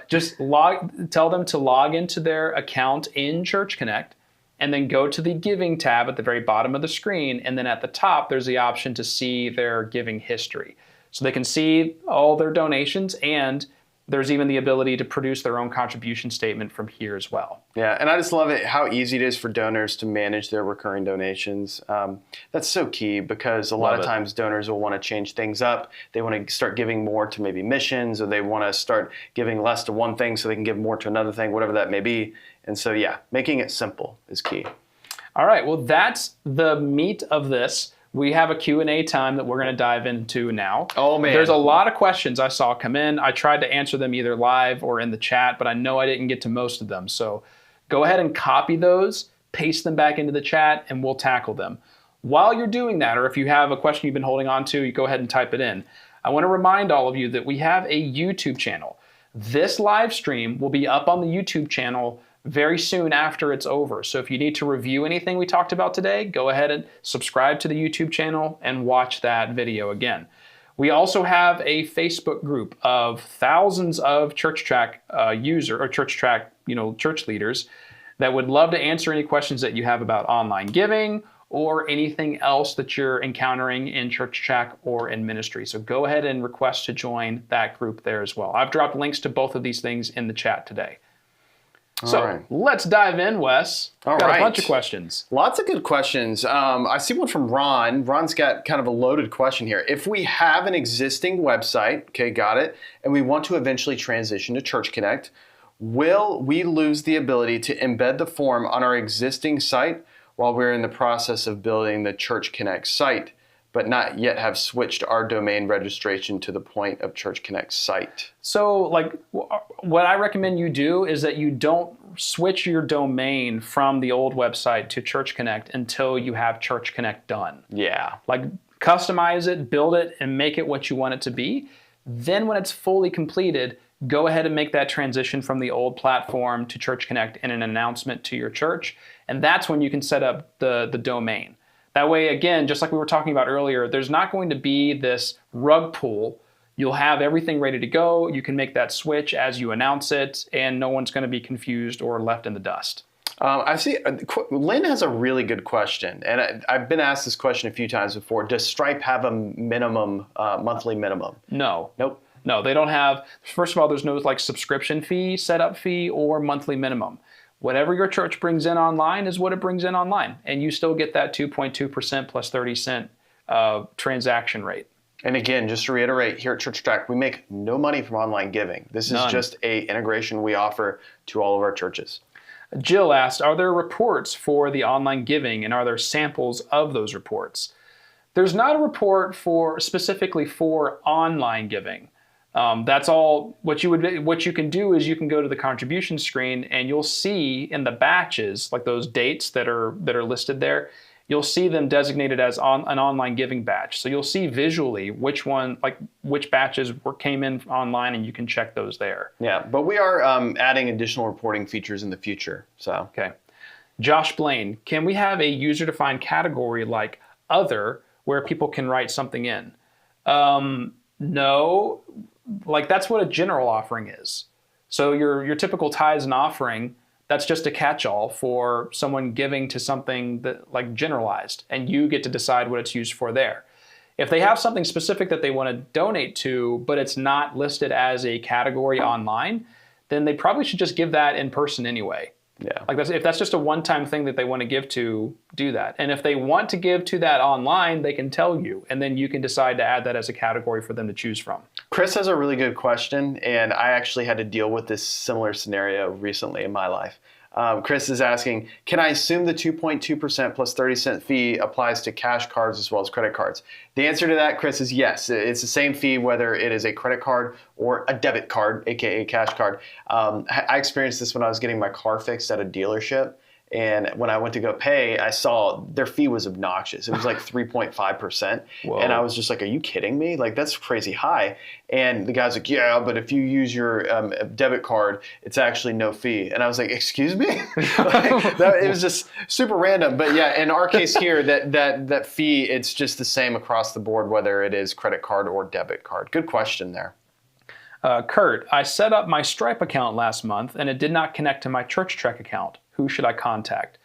Just tell them to log into their account in Church Connect, and then go to the giving tab at the very bottom of the screen. And then at the top, there's the option to see their giving history. So they can see all their donations, and there's even the ability to produce their own contribution statement from here as well. Yeah, and I just love it how easy it is for donors to manage their recurring donations. That's so key, because a lot of times donors will want to change things up. They want to start giving more to maybe missions, or they want to start giving less to one thing so they can give more to another thing, whatever that may be. And so, yeah, making it simple is key. All right, well, that's the meat of this. We have a Q&A time that we're going to dive into now. Oh, man. There's a lot of questions I saw come in. I tried to answer them either live or in the chat, but I know I didn't get to most of them. So go ahead and copy those, paste them back into the chat, and we'll tackle them. While you're doing that, or if you have a question you've been holding on to, you go ahead and type it in. I want to remind all of you that we have a YouTube channel. This live stream will be up on the YouTube channel very soon after it's over. So if you need to review anything we talked about today, go ahead and subscribe to the YouTube channel and watch that video again. We also have a Facebook group of thousands of ChurchTrac ChurchTrac, church leaders that would love to answer any questions that you have about online giving or anything else that you're encountering in ChurchTrac or in ministry. So go ahead and request to join that group there as well. I've dropped links to both of these things in the chat today. So let's dive in, Wes. Got a bunch of questions. Lots of good questions. I see one from Ron. Ron's got kind of a loaded question here. If we have an existing website, okay, got it, and we want to eventually transition to Church Connect, will we lose the ability to embed the form on our existing site while we're in the process of building the Church Connect site, but not yet have switched our domain registration to the point of Church Connect site? So what I recommend you do is that you don't switch your domain from the old website to Church Connect until you have Church Connect done. Yeah. Customize it, build it, and make it what you want it to be. Then when it's fully completed, go ahead and make that transition from the old platform to Church Connect in an announcement to your church. And that's when you can set up the domain. That way, again, just like we were talking about earlier, there's not going to be this rug pull. You'll have everything ready to go. You can make that switch as you announce it, and no one's going to be confused or left in the dust. I see Lynn has a really good question, and I've been asked this question a few times before. Does Stripe have a minimum, monthly minimum? No. Nope. No, they don't have. First of all, there's no subscription fee, setup fee, or monthly minimum. Whatever your church brings in online is what it brings in online, and you still get that 2.2% plus 30-cent transaction rate. And again, just to reiterate, here at ChurchTrac, we make no money from online giving. This is just an integration we offer to all of our churches. Jill asked, are there reports for the online giving, and are there samples of those reports? There's not a report specifically for online giving. That's all. What you can do is you can go to the contribution screen, and you'll see in the batches, like those dates that are listed there, you'll see them designated as an online giving batch. So you'll see visually which batches came in online, and you can check those there. Yeah, but we are adding additional reporting features in the future. So okay. Josh Blaine, can we have a user-defined category like other where people can write something in? No. That's what a general offering is. So your typical tithes and offering, that's just a catch-all for someone giving to something that generalized, and you get to decide what it's used for there. If they have something specific that they want to donate to, but it's not listed as a category online, then they probably should just give that in person anyway. Yeah. Like if that's just a one-time thing that they want to give to, do that. And if they want to give to that online, they can tell you, and then you can decide to add that as a category for them to choose from. Chris has a really good question, and I actually had to deal with this similar scenario recently in my life. Chris is asking, can I assume the 2.2% plus 30-cent fee applies to cash cards as well as credit cards? The answer to that, Chris, is yes. It's the same fee whether it is a credit card or a debit card, aka cash card. I experienced this when I was getting my car fixed at a dealership. And when I went to go pay, I saw their fee was obnoxious. It was like 3.5%. And I was just like, are you kidding me? Like, that's crazy high. And the guy's like, yeah, but if you use your debit card, it's actually no fee. And I was like, excuse me? It was just super random. But yeah, in our case here, that fee, it's just the same across the board, whether it is credit card or debit card. Good question there. Kurt, I set up my Stripe account last month and it did not connect to my ChurchTrac account. Who should I contact?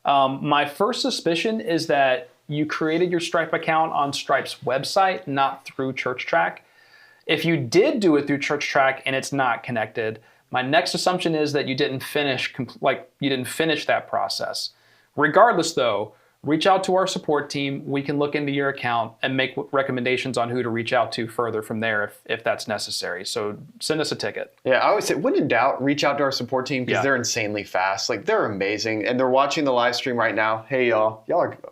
My first suspicion is that you created your Stripe account on Stripe's website, not through ChurchTrac. If you did do it through ChurchTrac and it's not connected, my next assumption is that you didn't finish that process. Regardless, though, reach out to our support team. We can look into your account and make recommendations on who to reach out to further from there if that's necessary. So send us a ticket. Yeah, I always say, when in doubt, reach out to our support team because they're insanely fast. Like, they're amazing. And they're watching the live stream right now. Hey, y'all.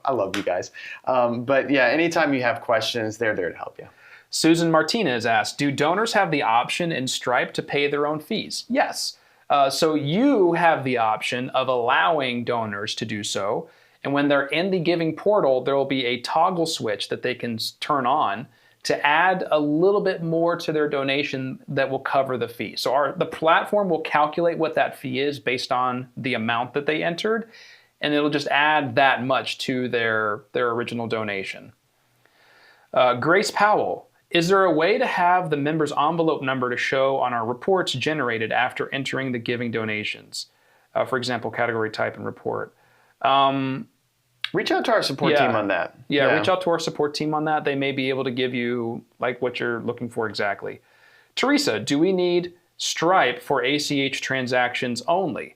I love you guys. But yeah, anytime you have questions, they're there to help you. Susan Martinez asked, do donors have the option in Stripe to pay their own fees? Yes. So you have the option of allowing donors to do so. And when they're in the giving portal, there will be a toggle switch that they can turn on to add a little bit more to their donation that will cover the fee. So the platform will calculate what that fee is based on the amount that they entered, and it'll just add that much to their original donation. Grace Powell, is there a way to have the member's envelope number to show on our reports generated after entering the giving donations? For example, category type and report. Reach out to our support team on that. Yeah, reach out to our support team on that. They may be able to give you like what you're looking for exactly. Teresa, do we need Stripe for ACH transactions only?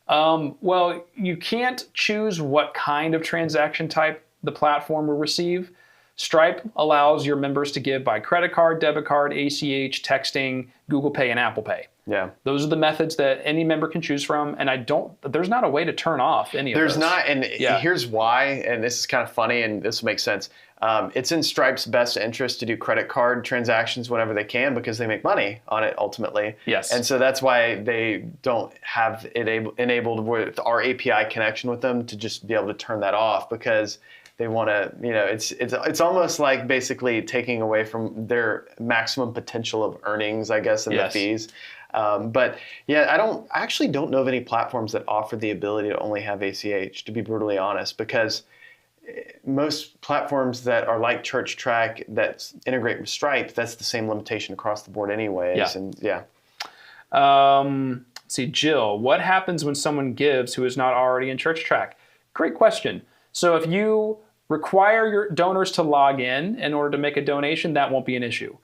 Well, you can't choose what kind of transaction type the platform will receive. Stripe allows your members to give by credit card, debit card, ACH, texting, Google Pay, and Apple Pay. Yeah. Those are the methods that any member can choose from, and there's not a way to turn off any of those. There's not, and here's why, and this is kind of funny, and this will make sense. It's in Stripe's best interest to do credit card transactions whenever they can because they make money on it ultimately. Yes. And so that's why they don't have it enabled with our API connection with them to just be able to turn that off because they want to, it's almost like basically taking away from their maximum potential of earnings, I guess, and the fees. But yeah, I actually don't know of any platforms that offer the ability to only have ACH, to be brutally honest, because most platforms that are like ChurchTrac that integrate with Stripe, that's the same limitation across the board anyways. Yeah. And let's see, Jill, what happens when someone gives who is not already in ChurchTrac? Great question. So if you require your donors to log in order to make a donation, that won't be an issue.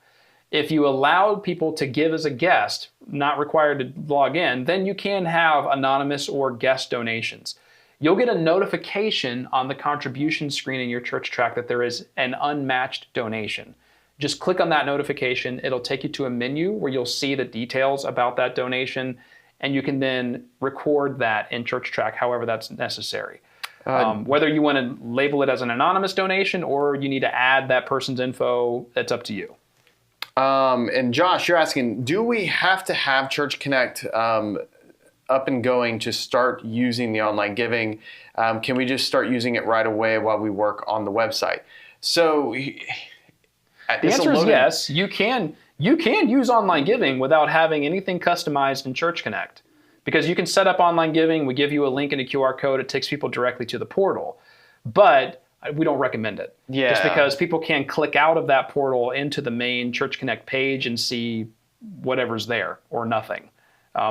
If you allow people to give as a guest, not required to log in, then you can have anonymous or guest donations. You'll get a notification on the contribution screen in your ChurchTrac that there is an unmatched donation. Just click on that notification. It'll take you to a menu where you'll see the details about that donation, and you can then record that in ChurchTrac however that's necessary. Whether you want to label it as an anonymous donation or you need to add that person's info, that's up to you. And Josh, you're asking, do we have to have Church Connect up and going to start using the online giving? Can we just start using it right away while we work on the website? So the answer is yes. You can use online giving without having anything customized in Church Connect. Because you can set up online giving, we give you a link and a QR code, it takes people directly to the portal. But we don't recommend it. Yeah. Just because people can click out of that portal into the main Church Connect page and see whatever's there or nothing,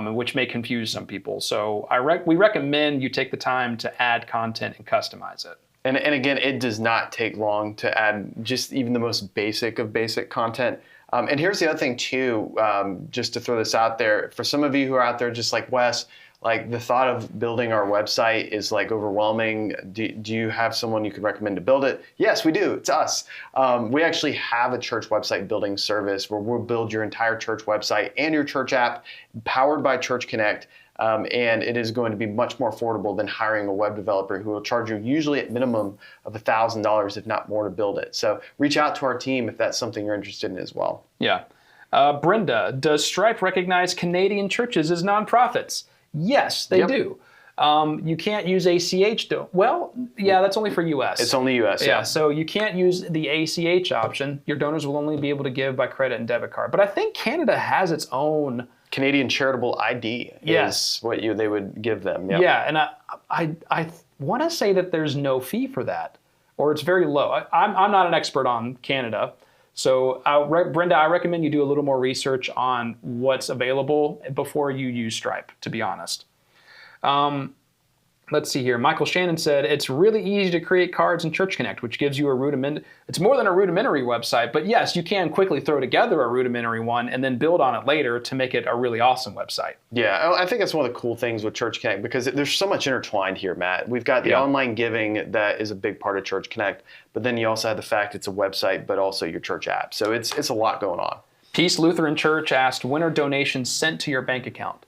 which may confuse some people. So we recommend you take the time to add content and customize it. And again, it does not take long to add just even the most basic of basic content. And here's the other thing too, just to throw this out there, for some of you who are out there just like Wes, like the thought of building our website is like overwhelming. Do you have someone you could recommend to build it? Yes, we do. It's us. We actually have a church website building service where we'll build your entire church website and your church app powered by Church Connect. And it is going to be much more affordable than hiring a web developer who will charge you usually at minimum of $1,000, if not more, to build it. So reach out to our team if that's something you're interested in as well. Yeah. Brenda, does Stripe recognize Canadian churches as nonprofits? Yes, they do. You can't use ACH though. Well, yeah, that's only for US. It's only US, yeah. So you can't use the ACH option. Your donors will only be able to give by credit and debit card. But I think Canada has its own Canadian Charitable ID is what they would give them. Yep. Yeah, and I want to say that there's no fee for that, or it's very low. I'm not an expert on Canada, so Brenda, I recommend you do a little more research on what's available before you use Stripe, to be honest. Let's see here. Michael Shannon said, it's really easy to create cards in Church Connect, which gives you a it's more than a rudimentary website, but yes, you can quickly throw together a rudimentary one and then build on it later to make it a really awesome website. Yeah, I think that's one of the cool things with Church Connect because there's so much intertwined here, Matt. We've got the online giving that is a big part of Church Connect, but then you also have the fact it's a website, but also your church app. So it's a lot going on. Peace Lutheran Church asked, when are donations sent to your bank account?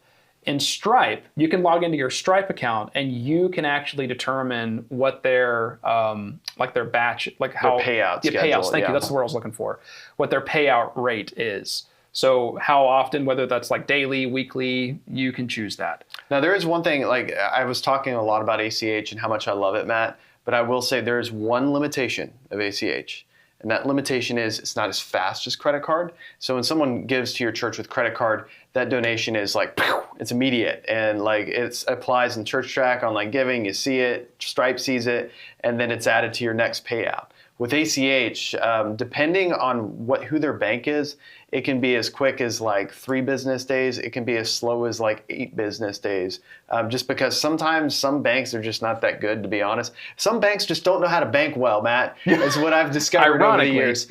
In Stripe, you can log into your Stripe account and you can actually determine what their their batch, like how their payout schedule, payouts. Thank you. That's the word I was looking for. What their payout rate is. So how often, whether that's like daily, weekly, you can choose that. Now there is one thing. Like I was talking a lot about ACH and how much I love it, Matt. But I will say there is one limitation of ACH. And that limitation is it's not as fast as credit card. So when someone gives to your church with credit card, that donation is like, it's immediate. And like it applies in ChurchTrac, online giving, you see it, Stripe sees it, and then it's added to your next payout. With ACH, depending on who their bank is, it can be as quick as like 3 business days. It can be as slow as like 8 business days. Just because sometimes some banks are just not that good, to be honest. Some banks just don't know how to bank well, Matt. Is what I've discovered over the years.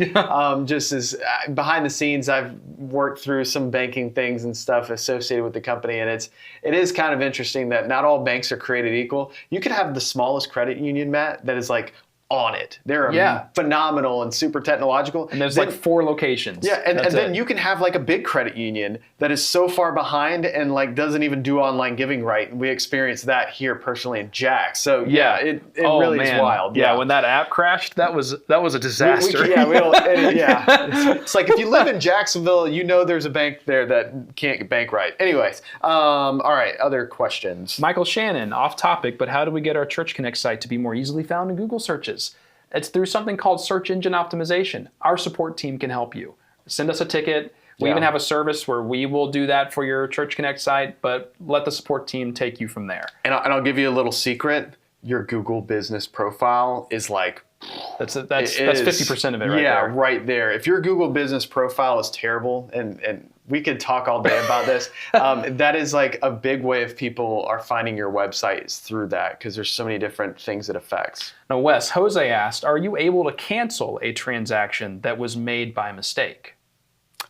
Just as behind the scenes, I've worked through some banking things and stuff associated with the company, and it is kind of interesting that not all banks are created equal. You could have the smallest credit union, Matt, that is like on it. They're phenomenal and super technological. And there's like 4 locations. Yeah, and then you can have like a big credit union that is so far behind and like doesn't even do online giving right. And we experienced that here personally in Jax. So it really is wild. Yeah, when that app crashed, that was a disaster. It's like if you live in Jacksonville, you know there's a bank there that can't bank right. Anyways, all right, other questions. Michael Shannon, off topic, but how do we get our Church Connect site to be more easily found in Google searches? It's through something called search engine optimization. Our support team can help you. Send us a ticket. We even have a service where we will do that for your Church Connect site, but let the support team take you from there. And I'll give you a little secret. Your Google business profile is like... That's 50% of it right there. Yeah, right there. If your Google business profile is terrible, and we could talk all day about this, that is like a big way of people are finding your website is through that because there's so many different things it affects. Now, Wes, Jose asked, are you able to cancel a transaction that was made by mistake?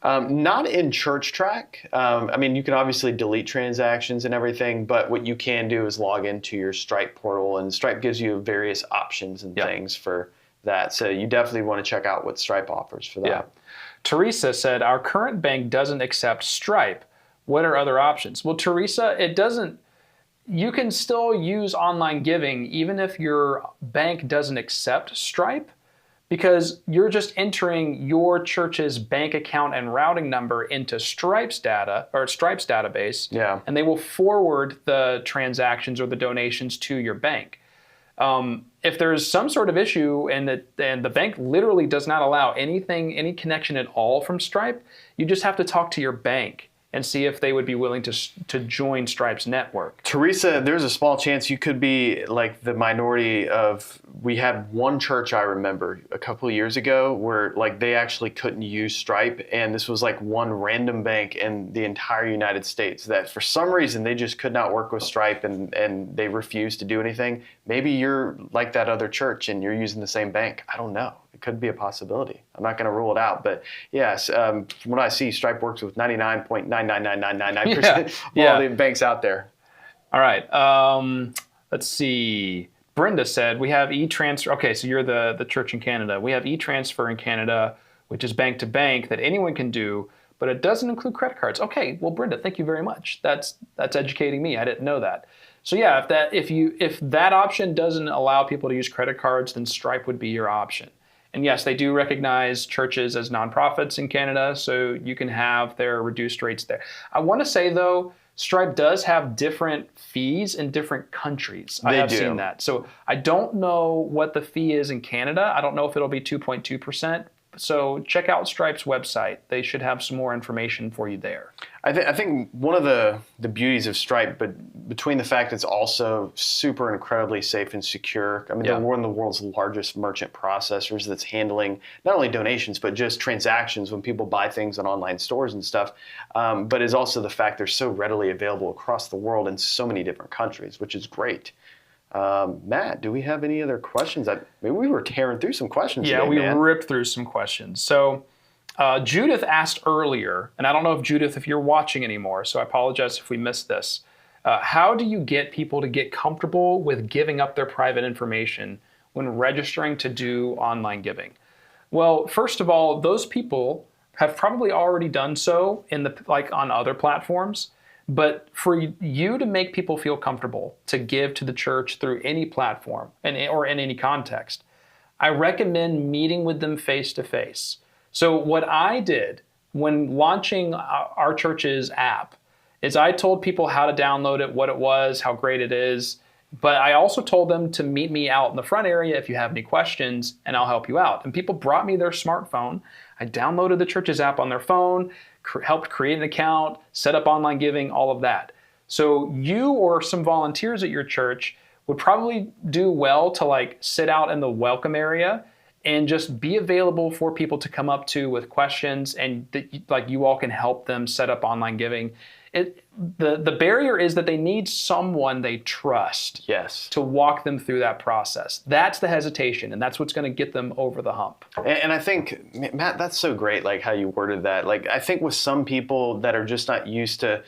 Not in ChurchTrac. I mean, you can obviously delete transactions and everything, but what you can do is log into your Stripe portal, and Stripe gives you various options and things for that. So you definitely want to check out what Stripe offers for that. Yeah. Teresa said, our current bank doesn't accept Stripe. What are other options? Well, Teresa, you can still use online giving even if your bank doesn't accept Stripe, because you're just entering your church's bank account and routing number into Stripe's database, and they will forward the transactions or the donations to your bank. If there's some sort of issue and the bank literally does not allow any connection at all from Stripe, you just have to talk to your bank and see if they would be willing to join Stripe's network. Teresa, there's a small chance you could be like the minority of, we had one church I remember a couple of years ago where like they actually couldn't use Stripe, and this was like one random bank in the entire United States that for some reason they just could not work with Stripe, and they refused to do anything. Maybe you're like that other church and you're using the same bank. I don't know. It could be a possibility. I'm not going to rule it out, but yes, from what I see, Stripe works with 99.999999% of all the banks out there. All right. Let's see. Brenda said we have e-transfer. Okay, so you're the church in Canada. We have e-transfer in Canada, which is bank to bank that anyone can do, but it doesn't include credit cards. Okay, well, Brenda, thank you very much. That's educating me. I didn't know that. So yeah, if that option doesn't allow people to use credit cards, then Stripe would be your option. And yes, they do recognize churches as nonprofits in Canada, so you can have their reduced rates there. I want to say, though, Stripe does have different fees in different countries. I have seen that. So I don't know what the fee is in Canada. I don't know if it'll be 2.2%. So check out Stripe's website. They should have some more information for you there. I think one of the beauties of Stripe, but between the fact it's also super incredibly safe and secure. I mean, they're one of the world's largest merchant processors that's handling not only donations, but just transactions when people buy things on online stores and stuff. But is also the fact they're so readily available across the world in so many different countries, which is great. Matt, do we have any other questions? Maybe we were tearing through some questions today, we ripped through some questions. So Judith asked earlier, and I don't know if Judith, if you're watching anymore, so I apologize if we missed this. How do you get people to get comfortable with giving up their private information when registering to do online giving? Well, first of all, those people have probably already done so on other platforms. But for you to make people feel comfortable to give to the church through any platform or in any context, I recommend meeting with them face to face. So what I did when launching our church's app is I told people how to download it, what it was, how great it is. But I also told them to meet me out in the front area if you have any questions, and I'll help you out. And people brought me their smartphone. I downloaded the church's app on their phone, helped create an account, set up online giving, all of that. So you or some volunteers at your church would probably do well to sit out in the welcome area and just be available for people to come up to with questions, and you all can help them set up online giving. The barrier is that they need someone they trust to walk them through that process. That's the hesitation, and that's what's going to get them over the hump. And I think, Matt, that's so great, how you worded that. I think with some people that are just not used to,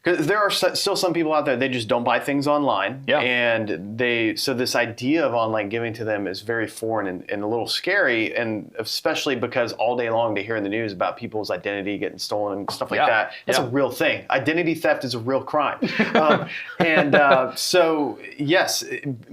because there are still some people out there, they just don't buy things online. And so this idea of online giving to them is very foreign and a little scary, and especially because all day long they hear in the news about people's identity getting stolen and stuff like that. That's a real thing. Identity theft is a real crime. So yes,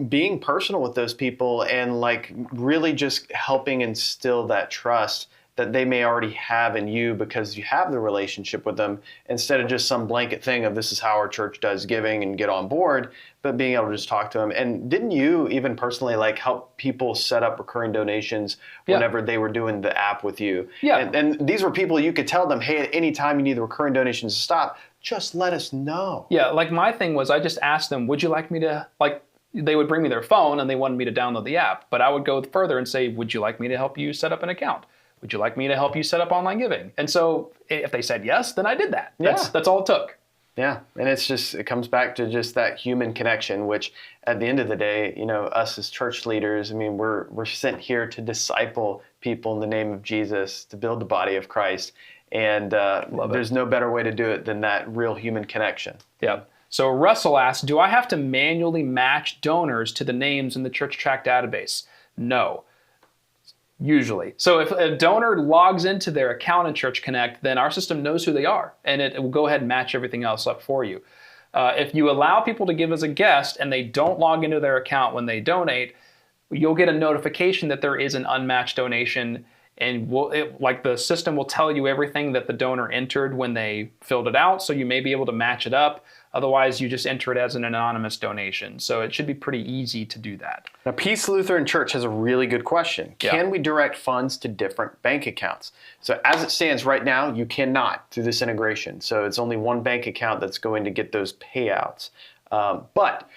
being personal with those people and really just helping instill that trust that they may already have in you because you have the relationship with them, instead of just some blanket thing of this is how our church does giving and get on board, but being able to just talk to them. And didn't you even personally help people set up recurring donations whenever they were doing the app with you? And these were people you could tell them, hey, at any time you need the recurring donations to stop, just let us know. My thing was I just asked them, would you like me to, they would bring me their phone and they wanted me to download the app, but I would go further and say, would you like me to help you set up an account? Would you like me to help you set up online giving? And so if they said yes, then I did that. That's all it took. Yeah, and it comes back to just that human connection, which at the end of the day, us as church leaders, we're sent here to disciple people in the name of Jesus, to build the body of Christ. And there's no better way to do it than that real human connection. Yeah. So Russell asks, do I have to manually match donors to the names in the ChurchTrac database? No. Usually. So if a donor logs into their account in Church Connect, then our system knows who they are, and it will go ahead and match everything else up for you. If you allow people to give as a guest and they don't log into their account when they donate, you'll get a notification that there is an unmatched donation, and like the system will tell you everything that the donor entered when they filled it out, so you may be able to match it up. Otherwise, you just enter it as an anonymous donation. So it should be pretty easy to do that. Now, Peace Lutheran Church has a really good question. Yeah. Can we direct funds to different bank accounts? So as it stands right now, you cannot through this integration. So it's only one bank account that's going to get those payouts. But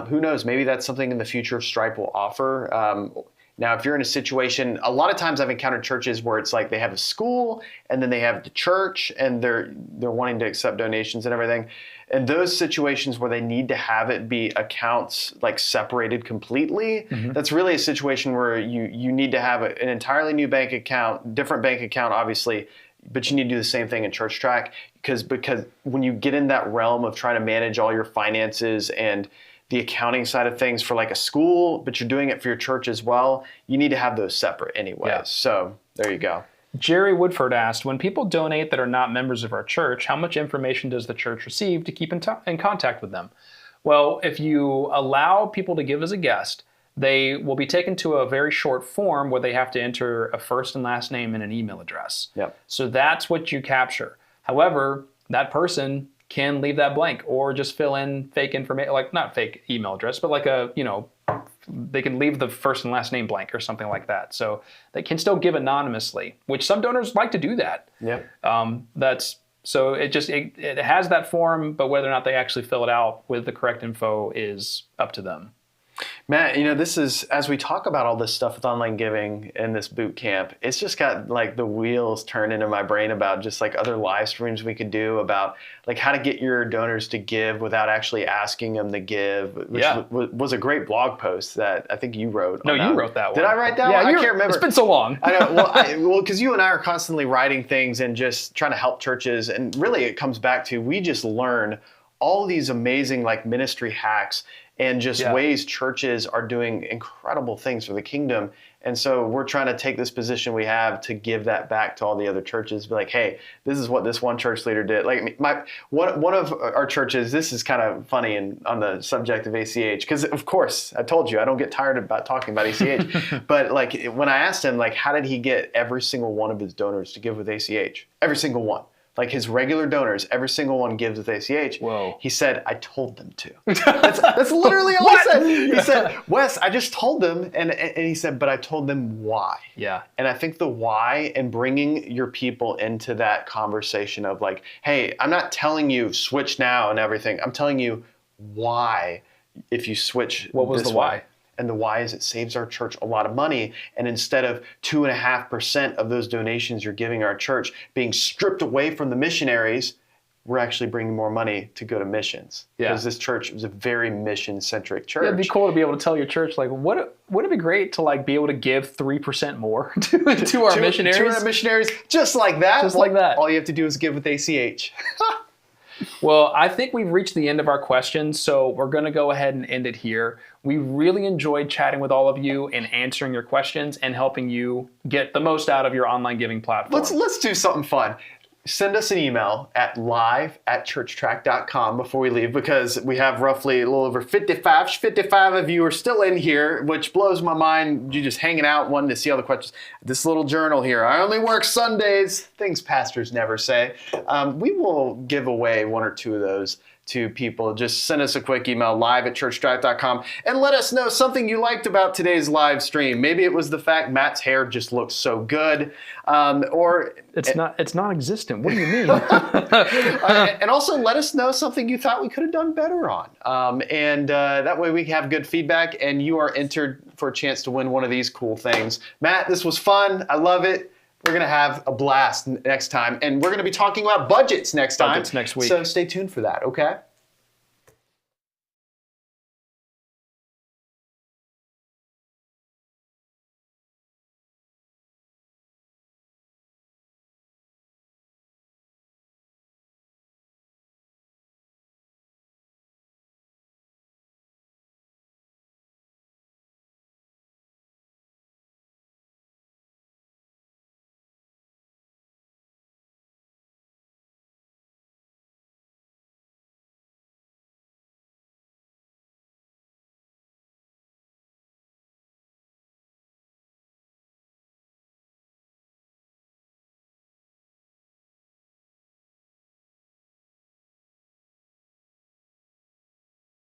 who knows? Maybe that's something in the future Stripe will offer. Now, if you're in a situation, a lot of times I've encountered churches where it's like they have a school and then they have the church and they're wanting to accept donations and everything. And those situations where they need to have it be accounts like separated completely, that's really a situation where you need to have an entirely new bank account, different bank account, obviously, but you need to do the same thing in ChurchTrac because when you get in that realm of trying to manage all your finances and the accounting side of things for like a school, but you're doing it for your church as well, you need to have those separate anyways. Yeah. So there you go. Jerry Woodford asked, when people donate that are not members of our church, how much information does the church receive to keep in contact with them? Well, if you allow people to give as a guest, they will be taken to a very short form where they have to enter a first and last name and an email address. Yep. So that's what you capture. However, that person can leave that blank or just fill in fake information, like not fake email address, but like they can leave the first and last name blank or something like that. So they can still give anonymously, which some donors like to do that. Yeah. So it has that form, but whether or not they actually fill it out with the correct info is up to them. Matt, this is, as we talk about all this stuff with online giving and this boot camp, it's just got like the wheels turning in my brain about just like other live streams we could do about like how to get your donors to give without actually asking them to give, which was a great blog post that I think you wrote. No, you wrote that one. Did I write that one? I can't remember. It's been so long. I know. Well, because you and I are constantly writing things and just trying to help churches. And really it comes back to, we just learn all these amazing like ministry hacks and just ways churches are doing incredible things for the kingdom. And so we're trying to take this position we have to give that back to all the other churches. Be like, hey, this is what this one church leader did. Like one of our churches, this is kind of funny and on the subject of ACH, because of course, I told you, I don't get tired about talking about ACH. But like when I asked him, like, how did he get every single one of his donors to give with ACH? Every single one. Like his regular donors, every single one gives with ACH. Whoa. He said, I told them to. That's literally all he said. He said, Wes, I just told them. And he said, but I told them why. Yeah. And I think the why and bringing your people into that conversation of like, hey, I'm not telling you switch now and everything. I'm telling you why if you switch. What was the why? And the why is it saves our church a lot of money. And instead of 2.5% of those donations you're giving our church being stripped away from the missionaries, we're actually bringing more money to go to missions. Yeah. Because this church was a very mission-centric church. Yeah, it'd be cool to be able to tell your church, like, wouldn't it be great to like be able to give 3% more to our missionaries? 200 missionaries, just like that. Just like that. All you have to do is give with ACH. Well, I think we've reached the end of our questions, so we're going to go ahead and end it here. We really enjoyed chatting with all of you and answering your questions and helping you get the most out of your online giving platform. Let's do something fun. Send us an email at live@churchtrac.com before we leave, because we have roughly a little over 55 of you are still in here, which blows my mind. You just hanging out, wanting to see all the questions. This little journal here, I only work Sundays, things pastors never say. We will give away one or two of those to people. Just send us a quick email, live@churchtrac.com, and let us know something you liked about today's live stream. Maybe it was the fact Matt's hair just looks so good, or it's non-existent. What do you mean? and also let us know something you thought we could have done better on. And that way we have good feedback, and you are entered for a chance to win one of these cool things. Matt, this was fun. I love it. We're going to have a blast next time, and we're going to be talking about budgets next time. Budgets next week. So stay tuned for that, okay?